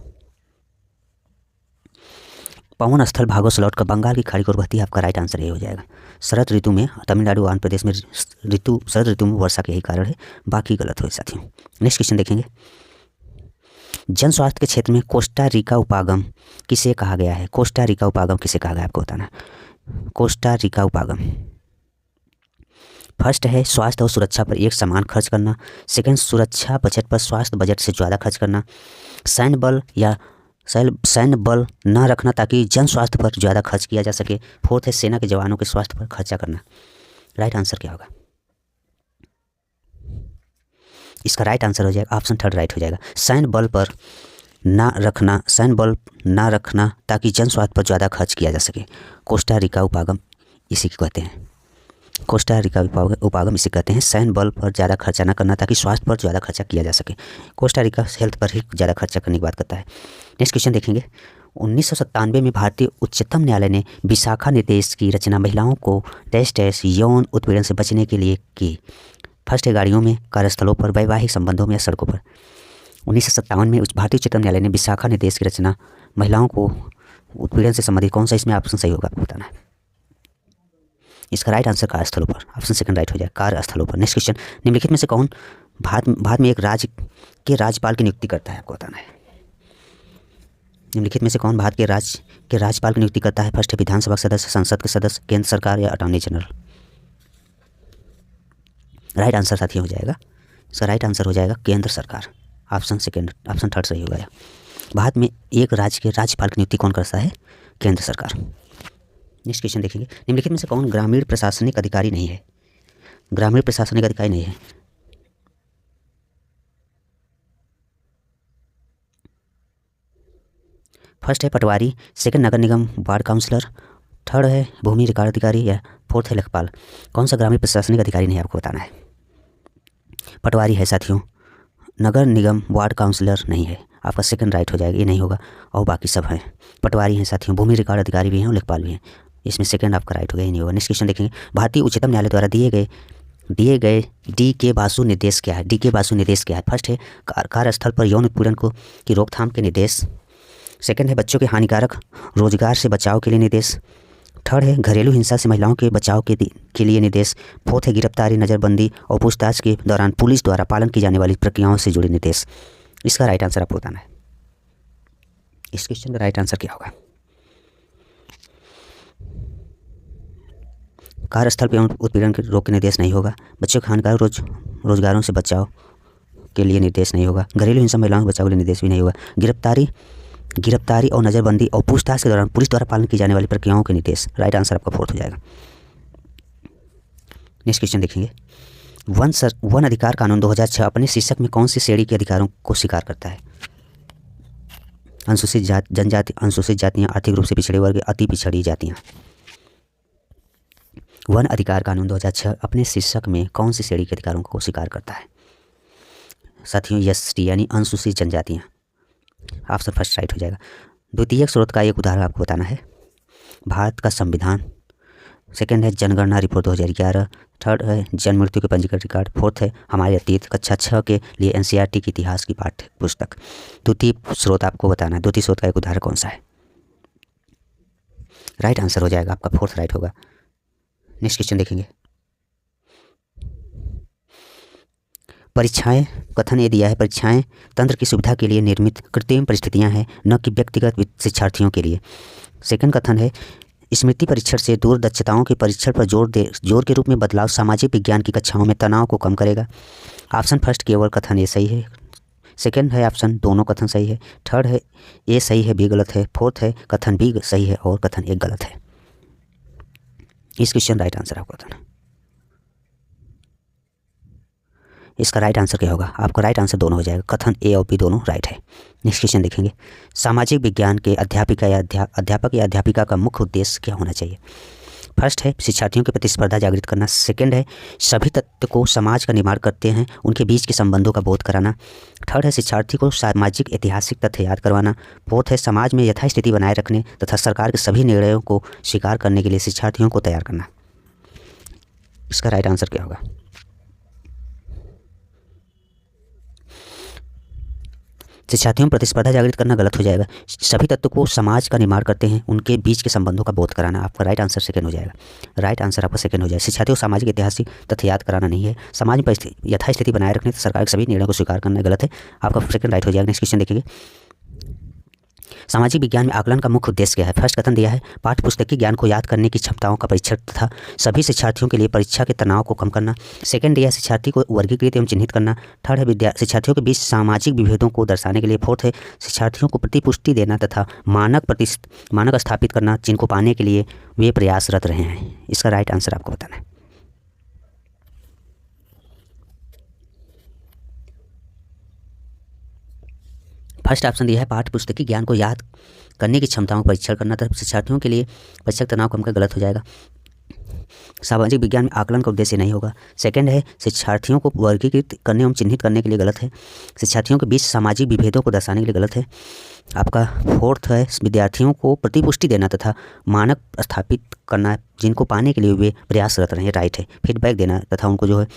पवन स्थल भागों से लौटकर बंगाल की खाड़ी की ओर बहती है। आपका राइट आंसर ये हो जाएगा। शरद ऋतु में तमिलनाडु आंध्र प्रदेश में शरद ऋतु में वर्षा के यही कारण है, बाकी गलत हुए साथियों। नेक्स्ट क्वेश्चन देखेंगे। जन स्वास्थ्य के क्षेत्र में कोस्टा रिका उपागम किसे कहा गया है? कोस्टा रिका उपागम किसे कहा गया आपको बताना है। कोस्टा रिका उपागम फर्स्ट है स्वास्थ्य और सुरक्षा पर एक समान खर्च करना। सेकंड सुरक्षा बजट पर स्वास्थ्य बजट से ज़्यादा खर्च करना। सैन्य बल न रखना ताकि जन स्वास्थ्य पर ज़्यादा खर्च किया जा सके। फोर्थ है सेना के जवानों के स्वास्थ्य पर खर्चा करना। राइट आंसर क्या होगा? इसका राइट आंसर हो जाएगा ऑप्शन थर्ड राइट हो जाएगा। सैन्य बल ना रखना ताकि जन स्वास्थ्य पर ज़्यादा खर्च किया जा सके। कोस्टा रिका उपागम इसी को कहते हैं। कोस्टा रिका उपागम इसे कहते हैं। सैन्य बल पर ज़्यादा खर्चा न करना ताकि स्वास्थ्य पर ज़्यादा खर्चा किया जा सके। कोस्टा रिका हेल्थ पर ही ज़्यादा खर्चा करने की बात करता है। नेक्स्ट क्वेश्चन देखेंगे। 1997 में भारतीय उच्चतम न्यायालय ने विशाखा निर्देश की रचना महिलाओं को टेस्ट यौन उत्पीड़न से बचने के लिए की। फर्स्ट है गाड़ियों में, कार्यस्थलों पर, वैवाहिक संबंधों में या सड़कों पर। 1957 में भारतीय उच्चतम न्यायालय ने विशाखा निर्देश की रचना महिलाओं को उत्पीड़न से संबंधित कौन सा इसमें ऑप्शन सही होगा आपको बताना है। इसका राइट आंसर कार्यस्थलों पर, ऑप्शन सेकंड राइट हो जाएगा, कार्यस्थलों पर। Next question. निम्नलिखित में से कौन भारत में एक राज्य के राज्यपाल की नियुक्ति करता है आपको बताना है। निम्नलिखित में से कौन भारत के राज्य के राज्यपाल की नियुक्ति करता है? फर्स्ट है विधानसभा सदस्य, संसद के सदस्य, केंद्र सरकार या अटॉर्नी जनरल। राइट आंसर साथी हो जाएगा। इसका राइट आंसर हो जाएगा केंद्र सरकार, ऑप्शन सेकंड, ऑप्शन थर्ड सही होगा। भारत में एक राज्य के राज्यपाल की नियुक्ति कौन करता है? केंद्र सरकार। नेक्स्ट क्वेश्चन देखेंगे। निम्नलिखित में से कौन ग्रामीण प्रशासनिक अधिकारी नहीं है? ग्रामीण प्रशासनिक अधिकारी नहीं है। फर्स्ट है पटवारी, सेकंड नगर निगम वार्ड काउंसलर, थर्ड है भूमि रिकॉर्ड अधिकारी या फोर्थ है लेखपाल। कौन सा ग्रामीण प्रशासनिक अधिकारी नहीं है आपको बताना है। पटवारी है साथियों, नगर निगम वार्ड काउंसलर नहीं है। आपका सेकंड राइट हो जाएगा, ये नहीं होगा और बाकी सब हैं। पटवारी हैं साथियों, भूमि रिकॉर्ड अधिकारी भी हैं और लेखपाल भी हैं। इसमें सेकंड आपका राइट हो गया, ये नहीं होगा। नेक्स्ट क्वेश्चन देखेंगे। भारतीय उच्चतम न्यायालय द्वारा दिए गए दिए गए डी के बासु निर्देश क्या है? डी के बासु निर्देश क्या है? फर्स्ट है कार्यस्थल पर यौन उत्पीड़न की रोकथाम के निर्देश। सेकंड है बच्चों के हानिकारक रोजगार से बचाव के लिए निर्देश। थर्ड है घरेलू हिंसा से महिलाओं के बचाव के लिए निर्देश। फोर्थ है गिरफ्तारी, नज़रबंदी और पूछताछ के दौरान पुलिस द्वारा पालन की जाने वाली प्रक्रियाओं से जुड़े निर्देश। इसका राइट आंसर आपको बताना है। इस क्वेश्चन का राइट आंसर क्या होगा? कार्यस्थल पर यौन उत्पीड़न के रोक के निर्देश नहीं होगा। बच्चों के हानिकारक रोजगारों से बचाव के लिए निर्देश नहीं होगा। घरेलू हिंसा महिलाओं के बचाव के लिए निर्देश भी नहीं होगा। गिरफ्तारी और नज़रबंदी और पूछताछ के दौरान पुलिस द्वारा पालन की जाने वाली प्रक्रियाओं के निर्देश। राइट आंसर आपका फोर्थ हो जाएगा। नेक्स्ट क्वेश्चन देखेंगे। वन अधिकार कानून 2006 अपने शीर्षक में कौन सी श्रेणी के अधिकारों को स्वीकार करता है? अनुसूचित जनजाति, अनुसूचित जातियाँ, आर्थिक रूप से पिछड़े वर्ग, अति पिछड़ी जातियाँ। वन अधिकार कानून 2006 अपने शीर्षक में कौन सी श्रेणी के अधिकारों को स्वीकार करता है? साथियों एसटी यानी अनुसूचित जनजातियाँ। ऑप्शन फर्स्ट राइट हो जाएगा। द्वितीय स्रोत का एक उदाहरण आपको बताना है। भारत का संविधान। सेकंड है जनगणना रिपोर्ट 2011। थर्ड है जन्म मृत्यु के पंजीकृत रिकॉर्ड। फोर्थ है हमारे अतीत। कक्षा 6 के लिए एनसीईआरटी की इतिहास की पाठ्य पुस्तक। द्वितीय स्रोत आपको बताना है। द्वितीय स्रोत का एक उदाहरण कौन सा है? राइट आंसर हो जाएगा आपका फोर्थ राइट होगा। नेक्स्ट क्वेश्चन देखेंगे। परीक्षाएं कथन ये दिया है, परीक्षाएं तंत्र की सुविधा के लिए निर्मित कृत्रिम परिस्थितियां हैं, न कि व्यक्तिगत शिक्षार्थियों के लिए। सेकंड कथन है स्मृति परीक्षण से दूर दक्षताओं के परीक्षण पर जोर के रूप में बदलाव सामाजिक विज्ञान की कक्षाओं में तनाव को कम करेगा। ऑप्शन फर्स्ट केवल कथन ये सही है। सेकंड है ऑप्शन दोनों कथन सही है। थर्ड है ए सही है, बी गलत है। फोर्थ है कथन बी सही है और कथन एक गलत है। इस क्वेश्चन राइट आंसर आपको बताना। इसका राइट आंसर क्या होगा? आपका राइट आंसर दोनों हो जाएगा। कथन ए और बी दोनों राइट है। नेक्स्ट क्वेश्चन देखेंगे। सामाजिक विज्ञान के अध्यापक या अध्यापिका का मुख्य उद्देश्य क्या होना चाहिए? फर्स्ट है शिक्षार्थियों के प्रति स्पर्धा जागृत करना। सेकंड है सभी तत्व को समाज का निर्माण करते हैं उनके बीच के संबंधों का बोध कराना। थर्ड है शिक्षार्थी को सामाजिक ऐतिहासिक तथ्य याद करवाना। फोर्थ है समाज में यथास्थिति बनाए रखने तथा सरकार के सभी निर्णयों को स्वीकार करने के लिए शिक्षार्थियों को तैयार करना। इसका राइट आंसर क्या होगा? शिक्षार्थियों में प्रतिस्पर्धा जागृत करना गलत हो जाएगा। सभी तत्व को समाज का निर्माण करते हैं उनके बीच के संबंधों का बोध कराना। आपका राइट आंसर सेकंड हो जाएगा। राइट आंसर आपका सेकंड हो जाएगा। शिक्षार्थियों को सामाजिक ऐतिहासिक तथ्य याद कराना नहीं है। समाज में यथास्थिति बनाए रखने तो सरकार के सभी निर्णयों को स्वीकार करना गलत है। आपका सेकंड राइट हो जाएगा। नेक्स्ट क्वेश्चन देखेंगे। सामाजिक विज्ञान में आकलन का मुख्य उद्देश्य क्या है? फर्स्ट कथन दिया है पाठ्य पुस्तकीय ज्ञान को याद करने की क्षमताओं का परीक्षण तथा सभी शिक्षार्थियों के लिए परीक्षा के तनाव को कम करना। सेकंड दिया शिक्षार्थी को वर्गीकृत एवं चिन्हित करना। थर्ड है शिक्षार्थियों के बीच सामाजिक विभेदों को दर्शाने के लिए। फोर्थ है शिक्षार्थियों को प्रतिपुष्टि देना तथा मानक स्थापित करना जिनको पाने के लिए वे प्रयासरत रहे हैं। इसका राइट आंसर आपको बताना है। फर्स्ट ऑप्शन दिया है पाठ्य पुस्तकीय ज्ञान को याद करने की क्षमताओं का परीक्षण करना तथा शिक्षार्थियों के लिए परीक्षा तनाव कम कर गलत हो जाएगा। सामाजिक विज्ञान में आकलन का उद्देश्य नहीं होगा। सेकंड है शिक्षार्थियों को वर्गीकृत करने एवं चिन्हित करने के लिए गलत है। शिक्षार्थियों के बीच सामाजिक विभेदों को दर्शाने के लिए गलत है। आपका फोर्थ है विद्यार्थियों को प्रतिपुष्टि देना तथा मानक स्थापित करना जिनको पाने के लिए वे प्रयासरत रहे। राइट है। फीडबैक देना तथा उनको जो है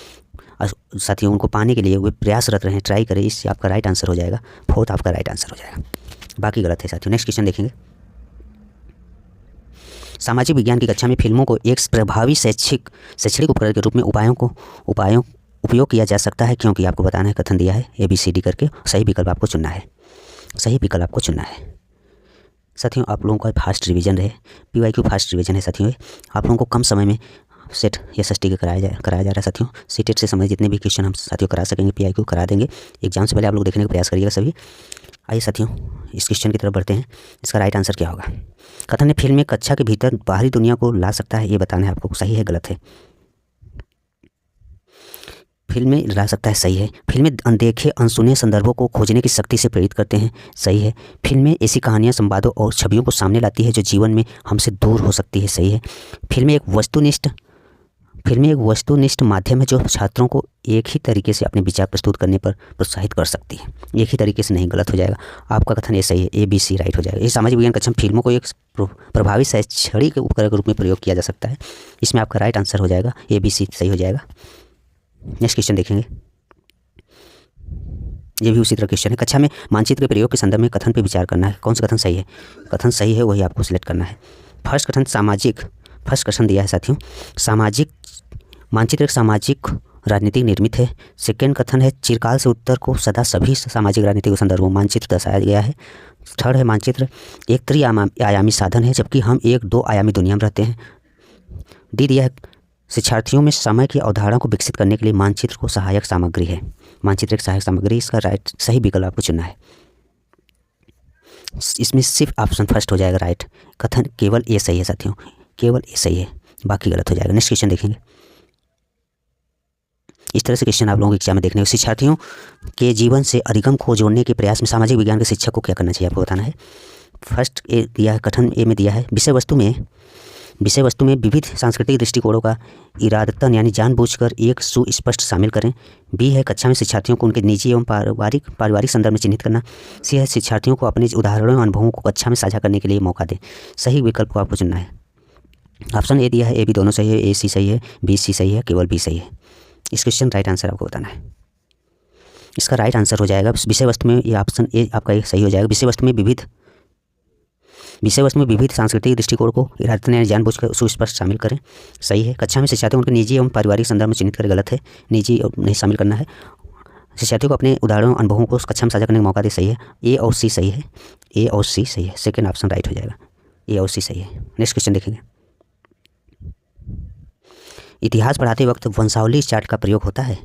साथियों उनको पाने के लिए वे प्रयासरत रहें, ट्राई करें। इससे आपका राइट आंसर हो जाएगा। फोर्थ आपका राइट आंसर हो जाएगा। बाकी गलत है साथियों। नेक्स्ट क्वेश्चन देखेंगे। सामाजिक विज्ञान की कक्षा में फिल्मों को एक प्रभावी शैक्षणिक उपकरण के रूप में उपयोग किया जा सकता है क्योंकि आपको बताना है। कथन दिया है ABCD करके। सही विकल्प आपको चुनना है। सही विकल्प आपको चुनना है। साथियों आप लोगों का फास्ट रिवीजन रहे। PYQ फास्ट रिवीजन है साथियों। आप लोगों को कम समय में सेट SST के कराया जा रहा है साथियों। सीटेट से संबंधित जितने भी क्वेश्चन हम साथियों करा सकेंगे PYQ करा देंगे। एग्जाम से पहले आप लोग देखने का प्रयास करिएगा सभी। आइए साथियों इस क्वेश्चन की तरफ बढ़ते हैं। इसका राइट आंसर क्या होगा? कथन है फिल्म में कक्षा के भीतर बाहरी दुनिया को ला सकता है। ये बताना है आपको। सही है गलत है? फिल्म में ला सकता है। सही है। फिल्में अनदेखे अनसुने संदर्भों को खोजने की शक्ति से प्रेरित करते हैं। सही है। फिल्में ऐसी कहानियाँ संवादों और छवियों को सामने लाती है जो जीवन में हमसे दूर हो सकती है। सही है। फिल्में एक वस्तुनिष्ठ माध्यम है जो छात्रों को एक ही तरीके से अपने विचार प्रस्तुत करने पर प्रोत्साहित कर सकती है। एक ही तरीके से नहीं, गलत हो जाएगा। आपका कथन ये सही है। ABC राइट हो जाएगा। ये सामाजिक विज्ञान कक्षा में फिल्मों को एक प्रभावी शैक्षणिक उपकरण के रूप में प्रयोग किया जा सकता है। इसमें आपका राइट आंसर हो जाएगा ABC सही हो जाएगा। नेक्स्ट क्वेश्चन देखेंगे, ये भी उसी तरह क्वेश्चन है। कक्षा में मानचित्र के प्रयोग के संदर्भ में कथन पर विचार करना है। कौन सा कथन सही है? कथन सही है वही आपको सिलेक्ट करना है। फर्स्ट कथन दिया है साथियों, सामाजिक मानचित्र एक सामाजिक राजनीतिक निर्मित है। सेकेंड कथन है, चिरकाल से उत्तर को सदा सभी सामाजिक राजनीतिक संदर्भों में मानचित्र दर्शाया गया है। थर्ड है, मानचित्र एक त्रिआयामी साधन है जबकि हम एक 2 आयामी दुनिया में रहते हैं। डी दिया है, शिक्षार्थियों में समय की अवधारणा को विकसित करने के लिए मानचित्र को सहायक सामग्री है। मानचित्र एक सहायक सामग्री, इसका राइट सही विकल्प आपको चुनना है। इसमें सिर्फ ऑप्शन फर्स्ट हो जाएगा राइट। कथन केवल ए सही है साथियों, केवल ए सही है, बाकी गलत हो जाएगा। नेक्स्ट क्वेश्चन देखेंगे। इस तरह से क्वेश्चन आप लोगों को एग्जाम में देखने को। शिक्षार्थियों के जीवन से अधिगम को जोड़ने के प्रयास में सामाजिक विज्ञान के शिक्षक को क्या करना चाहिए आपको बताना है। फर्स्ट ए दिया है, कथन ए में दिया है, विषय वस्तु में विविध सांस्कृतिक दृष्टिकोणों का इरादतन यानी जानबूझकर एक सुस्पष्ट शामिल करें। बी है, कक्षा में शिक्षार्थियों को उनके निजी एवं पारिवारिक संदर्भ में चिन्हित करना। सी है, शिक्षार्थियों को अपने उदाहरणों और अनुभवों को कक्षा में साझा करने के लिए मौका दें। सही विकल्प को आपको चुनना है। ऑप्शन ए दिया है, ए बी दोनों सही है, ए सी सही है, बी सी सही है, केवल बी सही है। इस क्वेश्चन राइट आंसर आपको बताना है। इसका राइट आंसर हो जाएगा विषय वस्तु में, ये ऑप्शन ए आपका एक सही हो जाएगा। विषय वस्तु में विविध सांस्कृतिक दृष्टिकोण को इरादतन यानी जानबूझकर सुस्पष्ट शामिल करें। सही है। कक्षा में शिक्षार्थियों उनके निजी एवं पारिवारिक संदर्भ में चिन्हित करें। गलत है, निजी नहीं शामिल करना है। शिक्षार्थियों को अपने उदाहरणों अनुभवों को कक्षा में साझा करने का मौका दे। सही है। ए और सी सही है, ए और सी सही है। सेकेंड ऑप्शन राइट हो जाएगा, ए और सी सही है। नेक्स्ट क्वेश्चन देखेंगे। इतिहास पढ़ाते वक्त वंशावली चार्ट का प्रयोग होता है।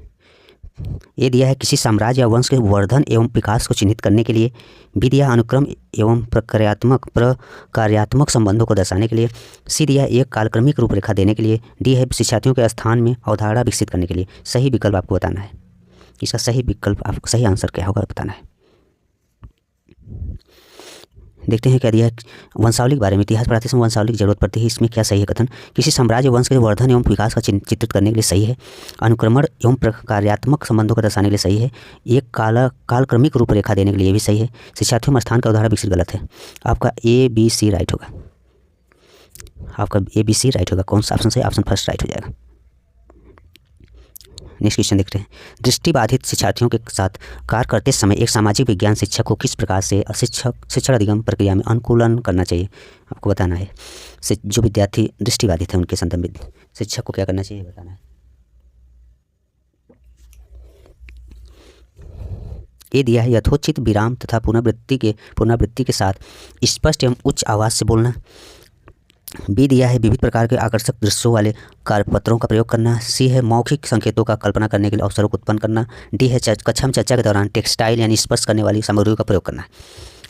ये दिया है, किसी साम्राज्य या वंश के वर्धन एवं विकास को चिन्हित करने के लिए। बी दिया, अनुक्रम एवं प्रकार्यात्मक संबंधों को दर्शाने के लिए। सी दिया, एक कालक्रमिक रूपरेखा देने के लिए। डी है, शिक्षार्थियों के स्थान में अवधारणा विकसित करने के लिए। सही विकल्प आपको बताना है। इसका सही विकल्प आपको सही आंसर क्या होगा बताना है। देखते हैं क्या दिया है। वंशावली के बारे में इतिहास पढ़ाते समय वंशावली की जरूरत पड़ती है। इसमें क्या सही है कथन? किसी साम्राज्य वंश के वर्धन एवं विकास का चित्रित करने के लिए। सही है। अनुक्रमण एवं प्रकार्यात्मक संबंधों को दर्शाने के लिए। सही है। एक कालक्रमिक रूपरेखा देने के लिए भी सही है। शिक्षार्थियों में स्थान का उदाहरण विकसित। गलत है। आपका ए बी सी राइट होगा, आपका ए बी सी राइट होगा। कौन सा ऑप्शन सही? ऑप्शन फर्स्ट राइट हो जाएगा। नेक्स्ट क्वेश्चन देखते हैं। दृष्टिबाधित शिक्षार्थियों के साथ कार्य करते समय एक सामाजिक विज्ञान शिक्षक को किस प्रकार से शिक्षण अधिगम प्रक्रिया में अनुकूलन करना चाहिए आपको बताना है। जो विद्यार्थी दृष्टिबाधित है उनके संदर्भ में शिक्षक को क्या करना चाहिए बताना है। ये दिया है, यथोचित विराम तथा पुनरावृत्ति के साथ स्पष्ट एवं उच्च आवाज़ से बोलना। बी दिया है, विविध प्रकार के आकर्षक दृश्यों वाले कार्यपत्रों का प्रयोग करना। सी है, मौखिक संकेतों का कल्पना करने के लिए अवसरों को उत्पन्न करना। डी है, कक्षा में चर्चा के दौरान टेक्सटाइल यानी स्पर्श करने वाली सामग्रियों का प्रयोग करना।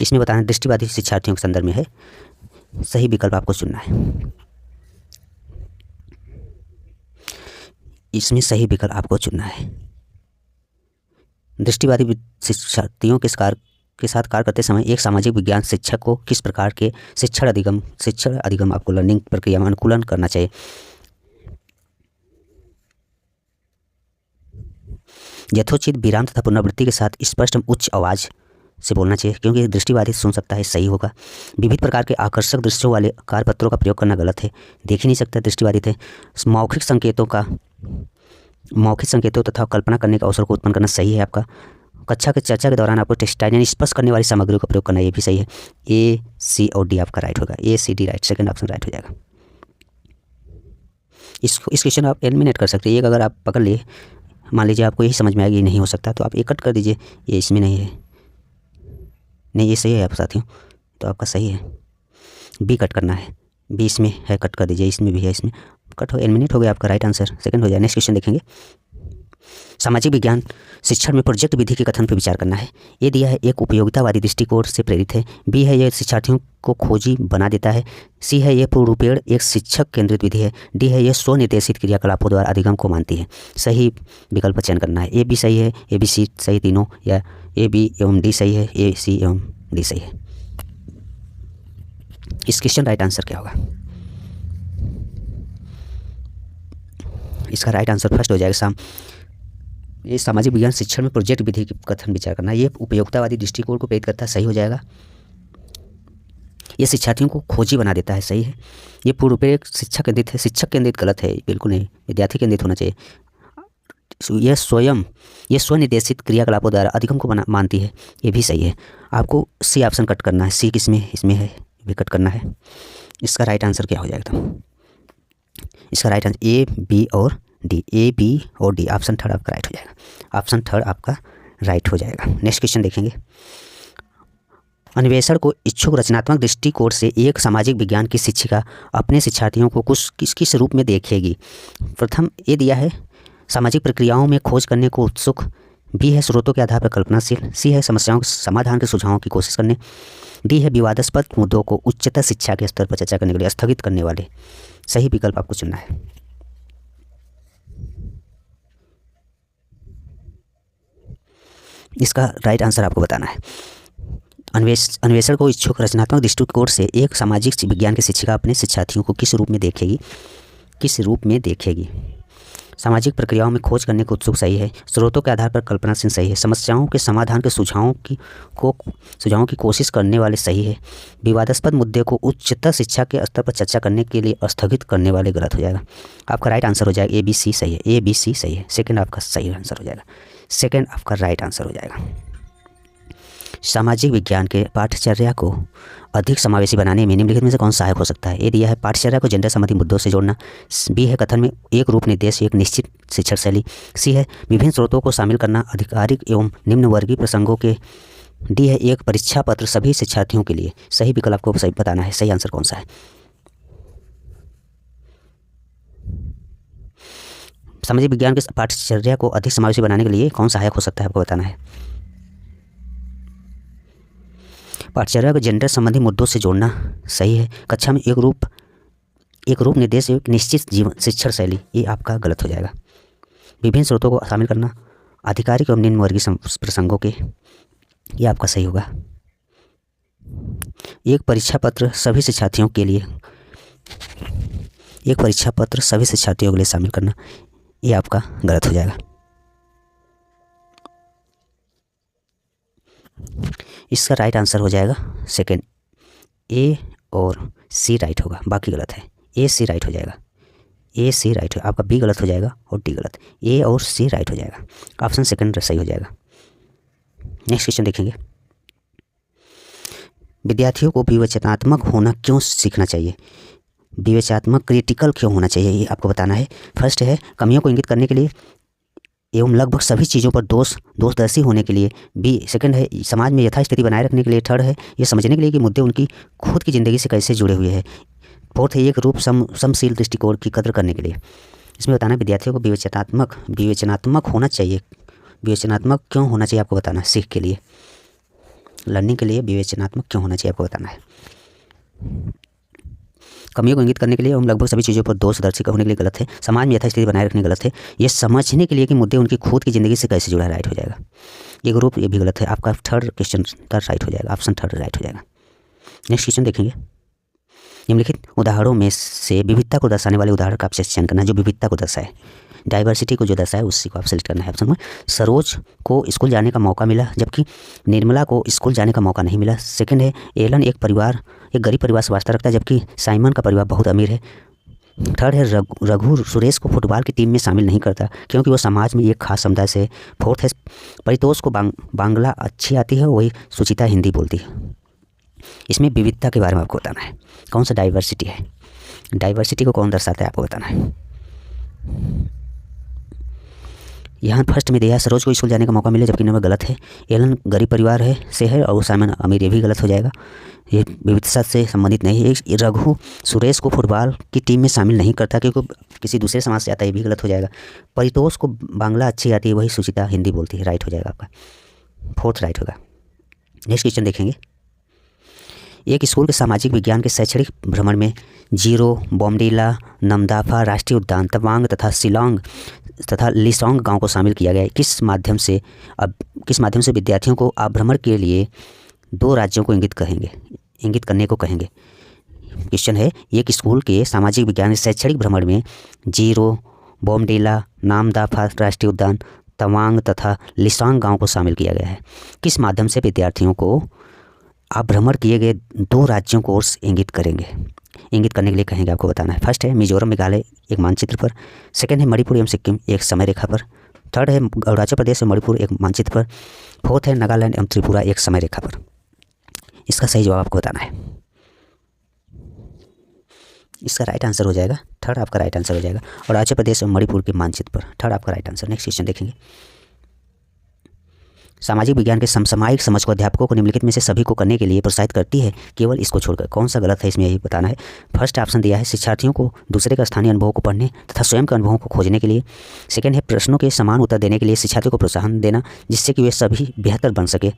इसमें बताना दृष्टिबाधित शिक्षार्थियों के संदर्भ में है। सही विकल्प आपको चुनना है। इसमें सही विकल्प आपको चुनना है। दृष्टिबाधित शिक्षार्थियों के साथ कार्य करते समय एक सामाजिक विज्ञान शिक्षक को किस प्रकार के शिक्षण अधिगम आपको लर्निंग प्रक्रिया में अनुकूलन करना चाहिए। यथोचित विराम तथा पुनरावृत्ति के साथ स्पष्ट उच्च आवाज़ से बोलना चाहिए क्योंकि दृष्टिबाधित सुन सकता है। सही होगा। विविध प्रकार के आकर्षक दृश्यों वाले कार्यपत्रों का प्रयोग करना। गलत है, देख ही नहीं सकता, दृष्टिबाधित है। मौखिक संकेतों तथा कल्पना करने का अवसर को उत्पन्न करना। सही है आपका। कक्षा के चर्चा के दौरान आपको टेक्सटाइल यानी स्पर्श करने वाली सामग्रियों का प्रयोग करना, ये भी सही है। ए सी और डी आपका राइट होगा। A C D right, second option right हो जाएगा। इस क्वेश्चन आप एलिमिनेट कर सकते हैं। एक अगर आप पकड़ लिए, मान लीजिए आपको यही समझ में आएगा ये नहीं हो सकता, तो आप एक कट कर दीजिए। ये इसमें नहीं है, नहीं ये सही है आप साथियों, तो आपका सही है। बी कट करना है, बी इसमें है, कट कर दीजिए। इसमें भी है, इसमें कट हो, एलिमिनेट हो गया आपका राइट आंसर, सेकंड हो जाए। नेक्स्ट क्वेश्चन देखेंगे। सामाजिक विज्ञान शिक्षण में प्रोजेक्ट विधि के कथन पर विचार करना है। ये दिया है, एक उपयोगितावादी दृष्टिकोण से प्रेरित है। बी है, यह शिक्षार्थियों को खोजी बना देता है। सी है, यह पूर्णरूपेण एक शिक्षक केंद्रित विधि है। डी है, यह स्वनिर्देशित क्रियाकलापों द्वारा अधिगम को मानती है। सही विकल्प का चयन करना है। ए बी सही है, ए बी सी सही तीनों, या ए बी एवं डी सही है, ए सी एवं डी सही है। इस क्वेश्चन राइट आंसर क्या होगा? इसका राइट आंसर फर्स्ट हो जाएगा। ये सामाजिक विज्ञान शिक्षण में प्रोजेक्ट विधि के कथन विचार करना, ये उपयोगितावादी दृष्टिकोण को प्रेरित करता है। सही हो जाएगा। ये शिक्षार्थियों को खोजी बना देता है। सही है। ये पूर्व पे शिक्षक केंद्रित है। शिक्षक केंद्रित गलत है, बिल्कुल नहीं, विद्यार्थी केंद्रित होना चाहिए। ये स्वनिर्देशित क्रियाकलापों द्वारा अधिगम को मानती है। ये भी सही है। आपको सी ऑप्शन कट करना है। सी किसमें, इसमें है, भी कट करना है। इसका राइट आंसर क्या हो जाएगा? इसका राइट आंसर ए, बी और डी। ए, बी और डी, ऑप्शन थर्ड आपका राइट हो जाएगा। ऑप्शन थर्ड आपका राइट हो जाएगा। नेक्स्ट क्वेश्चन देखेंगे। अन्वेषण को इच्छुक रचनात्मक दृष्टिकोण से एक सामाजिक विज्ञान की शिक्षिका अपने शिक्षार्थियों को किस रूप में देखेगी? प्रथम ए दिया है सामाजिक प्रक्रियाओं में खोज करने को उत्सुक। बी है स्रोतों के आधार पर कल्पनाशील। सी है समस्याओं के समाधान के सुझावों की कोशिश करने। डी है विवादास्पद मुद्दों को उच्चतर शिक्षा के स्तर पर चर्चा करने के लिए स्थगित करने वाले। सही विकल्प आपको चुनना है। इसका राइट आंसर आपको बताना है। अन्वेषण को इच्छुक रचनात्मक दृष्टिकोण से एक सामाजिक विज्ञान की शिक्षिका अपने शिक्षार्थियों को किस रूप में देखेगी? किस रूप में देखेगी? सामाजिक प्रक्रियाओं में खोज करने को उत्सुक सही है। स्रोतों के आधार पर कल्पनाशील सही है। समस्याओं के समाधान के सुझावों की कोशिश करने वाले सही है। विवादास्पद मुद्दे को उच्चतर शिक्षा के स्तर पर चर्चा करने के लिए स्थगित करने वाले गलत हो जाएगा। आपका राइट आंसर हो जाएगा ए, बी, सी सही है। ए, बी, सी सही है। सेकंड आपका सही आंसर हो जाएगा। सेकंड आपका राइट आंसर हो जाएगा। सामाजिक विज्ञान के पाठ्यचर्या को अधिक समावेशी बनाने में निम्नलिखित में से कौन सहायक हो सकता है? ए दिया है पाठ्यचर्या को जेंडर संबंधी मुद्दों से जोड़ना। बी है कथन में एक रूप निर्देश एक निश्चित शिक्षण शैली। सी है विभिन्न स्रोतों को शामिल करना आधिकारिक एवं निम्न वर्गीय प्रसंगों के। डी है एक परीक्षा पत्र सभी शिक्षार्थियों के लिए। सही विकल्प आपको सही बताना है। सही आंसर कौन सा है? सामाजिक विज्ञान के पाठ्यचर्या को अधिक समावेशी बनाने के लिए कौन सहायक हो सकता है? आपको बताना है। पाठ्यचर्या को जेंडर संबंधी मुद्दों से जोड़ना सही है। कक्षा में एक रूप निर्देश एक निश्चित जीवन शिक्षण शैली, ये आपका गलत हो जाएगा। विभिन्न स्रोतों को शामिल करना आधिकारिक एवं निम्न वर्गीय प्रसंगों के, ये आपका सही होगा। एक परीक्षा पत्र सभी शिक्षार्थियों के लिए शामिल करना, ये आपका गलत हो जाएगा। इसका राइट आंसर हो जाएगा सेकंड ए और सी राइट होगा, बाकी गलत है। ए, सी राइट हो जाएगा। ए, सी राइट हो, आपका बी गलत हो जाएगा और डी गलत। ए और सी राइट हो जाएगा। ऑप्शन सेकंड सही हो जाएगा। नेक्स्ट क्वेश्चन देखेंगे। विद्यार्थियों को विवेचनात्मक होना क्यों सीखना चाहिए? विवेचनात्मक क्रिटिकल क्यों होना चाहिए, ये आपको बताना है। फर्स्ट है कमियों को इंगित करने के लिए एवं लगभग सभी चीज़ों पर दोषदर्शी होने के लिए। बी सेकंड है समाज में यथास्थिति बनाए रखने के लिए। थर्ड है ये समझने के लिए कि मुद्दे उनकी खुद की ज़िंदगी से कैसे जुड़े हुए हैं। फोर्थ है एक रूप समशील दृष्टिकोण की कदर करने के लिए। इसमें बताना है विद्यार्थियों को विवेचनात्मक होना चाहिए। विवेचनात्मक क्यों होना चाहिए आपको बताना है। सीख के लिए, लर्निंग के लिए विवेचनात्मक क्यों होना चाहिए आपको बताना है। कमियों को इंगित करने के लिए हम लगभग सभी चीज़ों पर दोषदर्शी होने के लिए गलत है। समाज में यथास्थिति बनाए रखने गलत है। ये समझने के लिए कि मुद्दे उनकी खुद की ज़िंदगी से कैसे जुड़ा है, राइट हो जाएगा। ये ग्रुप ये भी गलत है। आपका थर्ड क्वेश्चन राइट हो जाएगा। ऑप्शन थर्ड राइट हो जाएगा। नेक्स्ट क्वेश्चन देखेंगे। निम्नलिखित उदाहरणों में से विविधता को दर्शाने वाले उदाहरण का आपसे चयन करना है जो विविधता को दर्शाए, डाइवर्सिटी को जो दर्शाए उसी को आप सेलेक्ट करना है। ऑप्शन में सरोज को स्कूल जाने का मौका मिला जबकि निर्मला को स्कूल जाने का मौका नहीं मिला। सेकंड है एलन एक गरीब परिवार से वास्ता रखता है जबकि साइमन का परिवार बहुत अमीर है। थर्ड है रघु सुरेश को फुटबॉल की टीम में शामिल नहीं करता क्योंकि वो समाज में एक खास समुदाय से है। फोर्थ है परितोष को बांग्ला अच्छी आती है, वही सुचिता हिंदी बोलती है। इसमें विविधता के बारे में आपको बताना है। कौन सा डाइवर्सिटी है, डाइवर्सिटी को कौन दर्शाता है आपको बताना है। यहाँ फर्स्ट में दिया है सरोज को स्कूल जाने का मौका मिले जबकि नंबर गलत है। एलन गरीब परिवार से है और साइमन अमीर, ये भी गलत हो जाएगा। ये विविधता से संबंधित नहीं है। रघु सुरेश को फुटबॉल की टीम में शामिल नहीं करता क्योंकि किसी दूसरे समाज से आता है, ये भी गलत हो जाएगा। परितोष को बांग्ला अच्छी आती है, वही सुचिता हिंदी बोलती है, राइट हो जाएगा आपका। फोर्थ राइट होगा। नेक्स्ट क्वेश्चन देखेंगे। एक स्कूल के सामाजिक विज्ञान के शैक्षणिक भ्रमण में जीरो, बोमडीला, नमदाफा राष्ट्रीय उद्यान, तवांग तथा शिलोंग तथा लिसोंग गांव को शामिल किया गया है। किस माध्यम से विद्यार्थियों को आप भ्रमण के लिए दो राज्यों को इंगित करने को कहेंगे। क्वेश्चन है एक स्कूल के सामाजिक विज्ञान के शैक्षणिक भ्रमण में जीरो, बोमडीला, नामदाफा राष्ट्रीय उद्यान, तवांग तथा लिसोंग गांव को शामिल किया गया है। किस माध्यम से विद्यार्थियों को आप भ्रमण किए गए दो राज्यों को इंगित करने के लिए कहेंगे, आपको बताना है। फर्स्ट है मिजोरम मेघालय एक मानचित्र पर। सेकंड है मणिपुर एवं सिक्किम एक समय रेखा पर। थर्ड है अरुणाचल प्रदेश और मणिपुर एक मानचित्र पर। फोर्थ है नागालैंड एवं त्रिपुरा एक समय रेखा पर। इसका सही जवाब आपको बताना है। इसका राइट आंसर हो जाएगा, थर्ड आपका राइट आंसर हो जाएगा, अरुणाचल प्रदेश और मणिपुर के मानचित्र पर, थर्ड आपका राइट आंसर। नेक्स्ट क्वेश्चन देखेंगे। सामाजिक विज्ञान के समसामयिक समझ को अध्यापकों को निम्नलिखित में से सभी को करने के लिए प्रोत्साहित करती है, केवल इसको छोड़कर। कौन सा गलत है इसमें यही बताना है। फर्स्ट ऑप्शन दिया है शिक्षार्थियों को दूसरे का स्थानीय अनुभवों को पढ़ने तथा स्वयं के अनुभवों को खोजने के लिए। सेकेंड है प्रश्नों के समान उत्तर देने के लिए शिक्षार्थियों को प्रोत्साहन देना जिससे कि वे सभी बेहतर बन सके।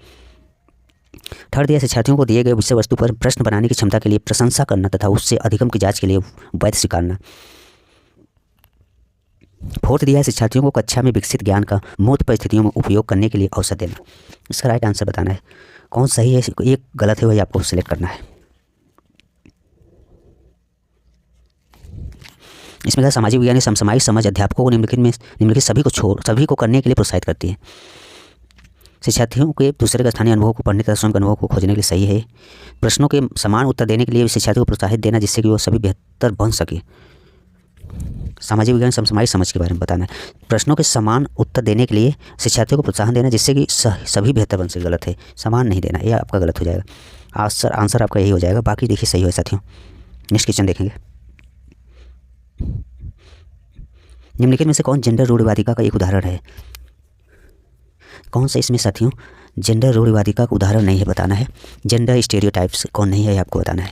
थर्ड दिया शिक्षार्थियों को दिए गए विषय वस्तु पर प्रश्न बनाने की क्षमता के लिए प्रशंसा करना तथा उससे अधिगम की जांच के लिए वैध स्वीकारना। फोर्थ दिया है शिक्षार्थियों को कक्षा में विकसित ज्ञान का मूर्त परिस्थितियों में उपयोग करने के लिए अवसर देना। इसका राइट आंसर बताना है। कौन सही है, एक गलत है वही आपको सिलेक्ट करना है। इसमें कहा सामाजिक विज्ञान की समसामयिक समझ अध्यापकों को निम्नलिखित सभी को करने के लिए प्रोत्साहित करती है। शिक्षार्थियों के दूसरे का स्थानीय अनुभवों को पढ़ने तथा स्वयं के अनुभवों को खोजने के लिए सही है। प्रश्नों के समान उत्तर देने के लिए शिक्षार्थियों को प्रोत्साहित देना जिससे कि वो सभी बेहतर बन सके। सामाजिक विज्ञान समसामयिक समझ के बारे में बताना है। प्रश्नों के समान उत्तर देने के लिए शिक्षार्थियों को प्रोत्साहन देना जिससे कि सभी बेहतर बन सके। गलत है, समान नहीं देना, यह आपका गलत हो जाएगा। आंसर आपका यही हो जाएगा। बाकी देखिए सही हो साथियों। नेक्स्ट क्वेश्चन देखेंगे। निम्नलिखित में से कौन जेंडर रूढ़िवादिता का एक उदाहरण है। कौन सा इसमें साथियों जेंडर रूढ़िवादिता का उदाहरण नहीं है बताना है। जेंडर स्टेरियोटाइप्स कौन नहीं है आपको बताना है।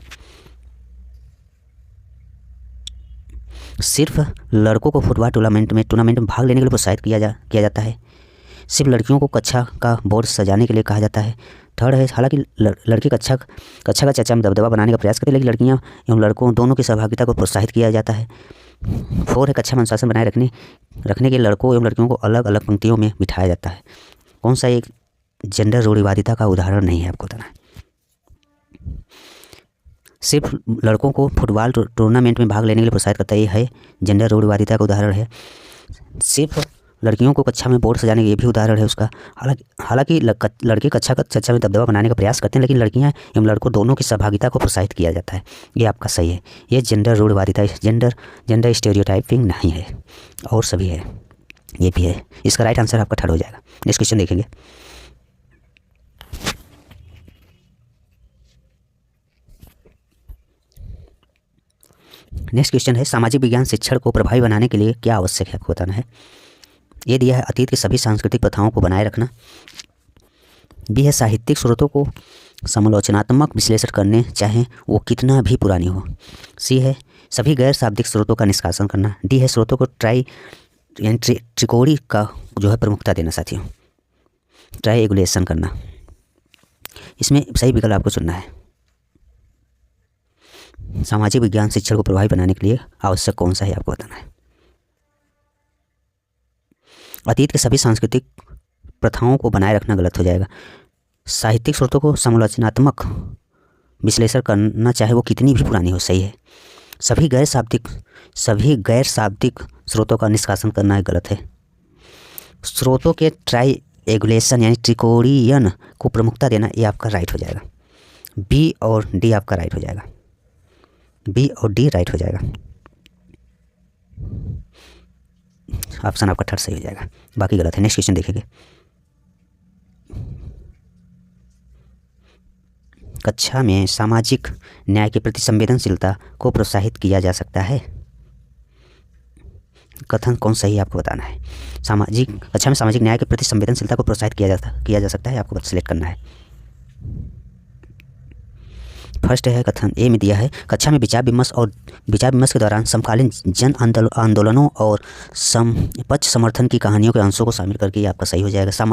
सिर्फ लड़कों को फुटबॉल टूर्नामेंट में भाग लेने के लिए प्रोत्साहित किया जाता है। सिर्फ लड़कियों को कक्षा का बोर्ड सजाने के लिए कहा जाता है। थर्ड है हालांकि लड़की कक्षा का चर्चा में दबदबा बनाने का प्रयास करते हैं लेकिन लड़कियां एवं लड़कों दोनों की सहभागिता को प्रोत्साहित किया जाता है। फोर है कक्षा में अनुशासन बनाए रखने के लड़कों एवं लड़कियों को अलग अलग पंक्तियों में बिठाया जाता है। कौन सा एक जेंडर रूढ़िवादिता का उदाहरण नहीं है आपको बताना है। सिर्फ लड़कों को फुटबॉल टूर्नामेंट में भाग लेने के लिए प्रोत्साहित करता है जेंडर रूढ़िवादिता का उदाहरण है। सिर्फ लड़कियों को कक्षा में बोर्ड सजाने का ये भी उदाहरण है उसका। हालांकि लड़के कक्षा का चर्चा में दबदबा बनाने का प्रयास करते हैं लेकिन लड़कियां एवं लड़कों दोनों की सहभागिता को प्रोत्साहित किया जाता है। ये आपका सही है। ये जेंडर रूढ़िवादिता जेंडर स्टेरियोटाइपिंग नहीं है और सभी है, ये भी है। इसका राइट आंसर आपका थर्ड हो जाएगा। नेक्स्ट क्वेश्चन देखेंगे। नेक्स्ट क्वेश्चन है सामाजिक विज्ञान शिक्षण को प्रभावी बनाने के लिए क्या आवश्यक है आपको बताना है। ये दिया है अतीत के सभी सांस्कृतिक प्रथाओं को बनाए रखना। बी है साहित्यिक स्रोतों को समालोचनात्मक विश्लेषण करने चाहें वो कितना भी पुरानी हो। सी है सभी गैर शाब्दिक स्रोतों का निष्कासन करना। डी है स्रोतों को त्रिकोणी का जो है प्रमुखता देना साथियों, ट्राईएंगुलेशन करना। इसमें सही विकल्प आपको चुनना है। सामाजिक विज्ञान शिक्षण को प्रभावी बनाने के लिए आवश्यक कौन सा है आपको बताना है। अतीत के सभी सांस्कृतिक प्रथाओं को बनाए रखना गलत हो जाएगा। साहित्यिक स्रोतों को समालोचनात्मक विश्लेषण करना चाहे वो कितनी भी पुरानी हो, सही है। सभी गैर शाब्दिक स्रोतों का निष्कासन करना गलत है। स्रोतों के ट्राईएंगुलेशन यानी त्रिकोणीयन को प्रमुखता देना ये आपका राइट हो जाएगा। बी और डी आपका राइट हो जाएगा। बी और डी राइट हो जाएगा। ऑप्शन आपका थर्ड सही हो जाएगा, बाकी गलत है। नेक्स्ट क्वेश्चन देखेंगे। कक्षा में सामाजिक न्याय के प्रति संवेदनशीलता को प्रोत्साहित किया जा सकता है। कथन कौन सही आपको बताना है। कक्षा में सामाजिक न्याय के प्रति संवेदनशीलता को प्रोत्साहित किया जा सकता है, आपको सिलेक्ट करना है। फर्स्ट है कथन ए में दिया है कक्षा में विचार विमर्श के दौरान समकालीन जन आंदोलनों और पक्ष समर्थन की कहानियों के अंशों को शामिल करके ये आपका सही हो जाएगा।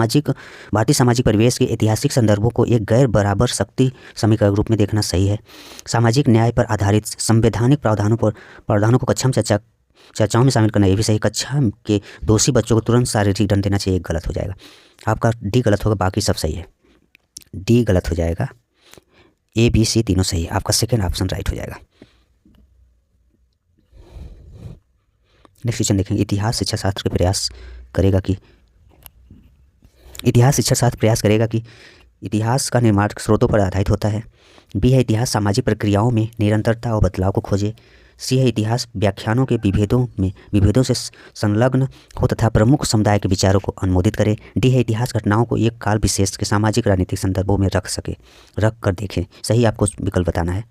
भारतीय सामाजिक परिवेश के ऐतिहासिक संदर्भों को एक गैर बराबर शक्ति समीकरण के रूप में देखना सही है। सामाजिक न्याय पर आधारित संवैधानिक प्रावधानों को कक्षा में चर्चाओं में शामिल करना ये भी सही। कक्षा के दोषी बच्चों को तुरंत शारीरिक दंड देना चाहिए, गलत हो जाएगा। आपका डी गलत होगा, बाकी सब सही है। डी गलत हो जाएगा, ए बी सी तीनों सही है। आपका सेकेंड ऑप्शन राइट हो जाएगा। नेक्स्ट क्वेश्चन देखेंगे। इतिहास शिक्षा शास्त्र प्रयास करेगा कि इतिहास का निर्माण स्रोतों पर आधारित होता है। बी है इतिहास सामाजिक प्रक्रियाओं में निरंतरता और बदलाव को खोजे। सी है इतिहास व्याख्यानों के विभेदों से संलग्न हो तथा प्रमुख समुदाय के विचारों को अनुमोदित करे। डी है इतिहास घटनाओं को एक काल विशेष के सामाजिक राजनीतिक संदर्भों में रख कर देखें। सही आपको विकल्प बताना है।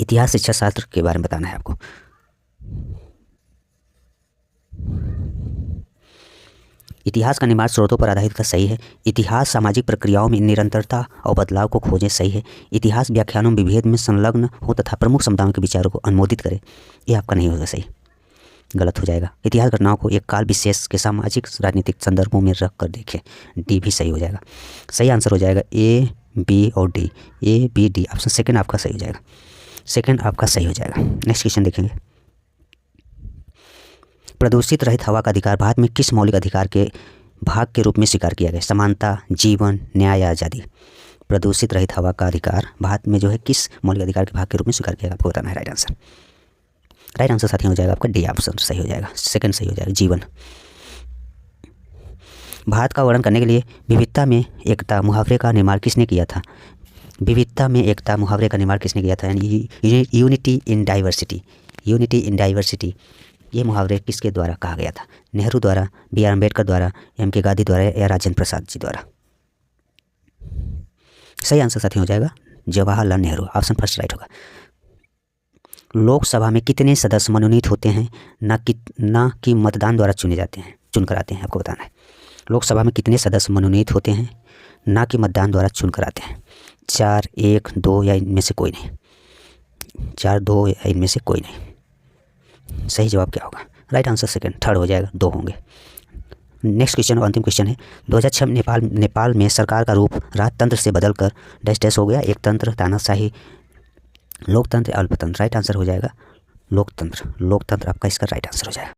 इतिहास शिक्षा शास्त्र के बारे में बताना है आपको। इतिहास का निर्माण स्रोतों पर आधारित का सही है। इतिहास सामाजिक प्रक्रियाओं में निरंतरता और बदलाव को खोजें। सही है। इतिहास व्याख्यानों में विभेद में संलग्न हो तथा प्रमुख समुदायों के विचारों को अनुमोदित करे। ये आपका नहीं होगा, सही, गलत हो जाएगा। इतिहास घटनाओं को एक काल विशेष के सामाजिक राजनीतिक संदर्भों में रख कर देखें। डी भी सही हो जाएगा। सही आंसर हो जाएगा ए, बी और डी। ए, बी, डी ऑप्शन सेकेंड आपका सही हो जाएगा। सेकेंड आपका सही हो जाएगा। नेक्स्ट क्वेश्चन देखेंगे। प्रदूषित रहित हवा का अधिकार भारत में किस मौलिक अधिकार के भाग के रूप में स्वीकार किया गया? समानता, जीवन, न्याय या आज़ादी। प्रदूषित रहित हवा का अधिकार भारत में जो है किस मौलिक अधिकार के भाग के रूप में स्वीकार किया गया, आपको बताना है। राइट आंसर, राइट आंसर साथियों हो जाएगा आपका डी ऑप्शन सही हो जाएगा। सेकंड सही हो जाएगा, जीवन। भारत का वर्णन करने के लिए विविधता में एकता मुहावरे का निर्माण किसने किया था? विविधता में एकता मुहावरे का निर्माण किसने किया था? यानी unity in diversity. Unity in diversity ये मुहावरे किसके द्वारा कहा गया था? नेहरू द्वारा, बी आर अम्बेडकर द्वारा, एम के गांधी द्वारा या राजेंद्र प्रसाद जी द्वारा? सही आंसर साथी हो जाएगा Jawaharlal Nehru, option first right होगा। लोकसभा में कितने सदस्य मनोनीत होते हैं ना कि मतदान द्वारा चुने जाते हैं, चुनकर आते हैं, आपको बताना है। लोकसभा में कितने सदस्य मनोनीत होते हैं ना कि मतदान द्वारा चुनकर आते हैं? 4, 1, 2 या इनमें से कोई नहीं। 4, 2 या इनमें से कोई नहीं। सही जवाब क्या होगा? राइट आंसर सेकंड, थर्ड हो जाएगा, 2 होंगे। नेक्स्ट क्वेश्चन और अंतिम क्वेश्चन है। 2006 नेपाल में सरकार का रूप राजतंत्र से बदलकर डैश हो गया। एक तंत्र, तानाशाही, लोकतंत्र, अल्पतंत्र। राइट आंसर हो जाएगा लोकतंत्र। लोकतंत्र आपका इसका राइट आंसर हो जाएगा।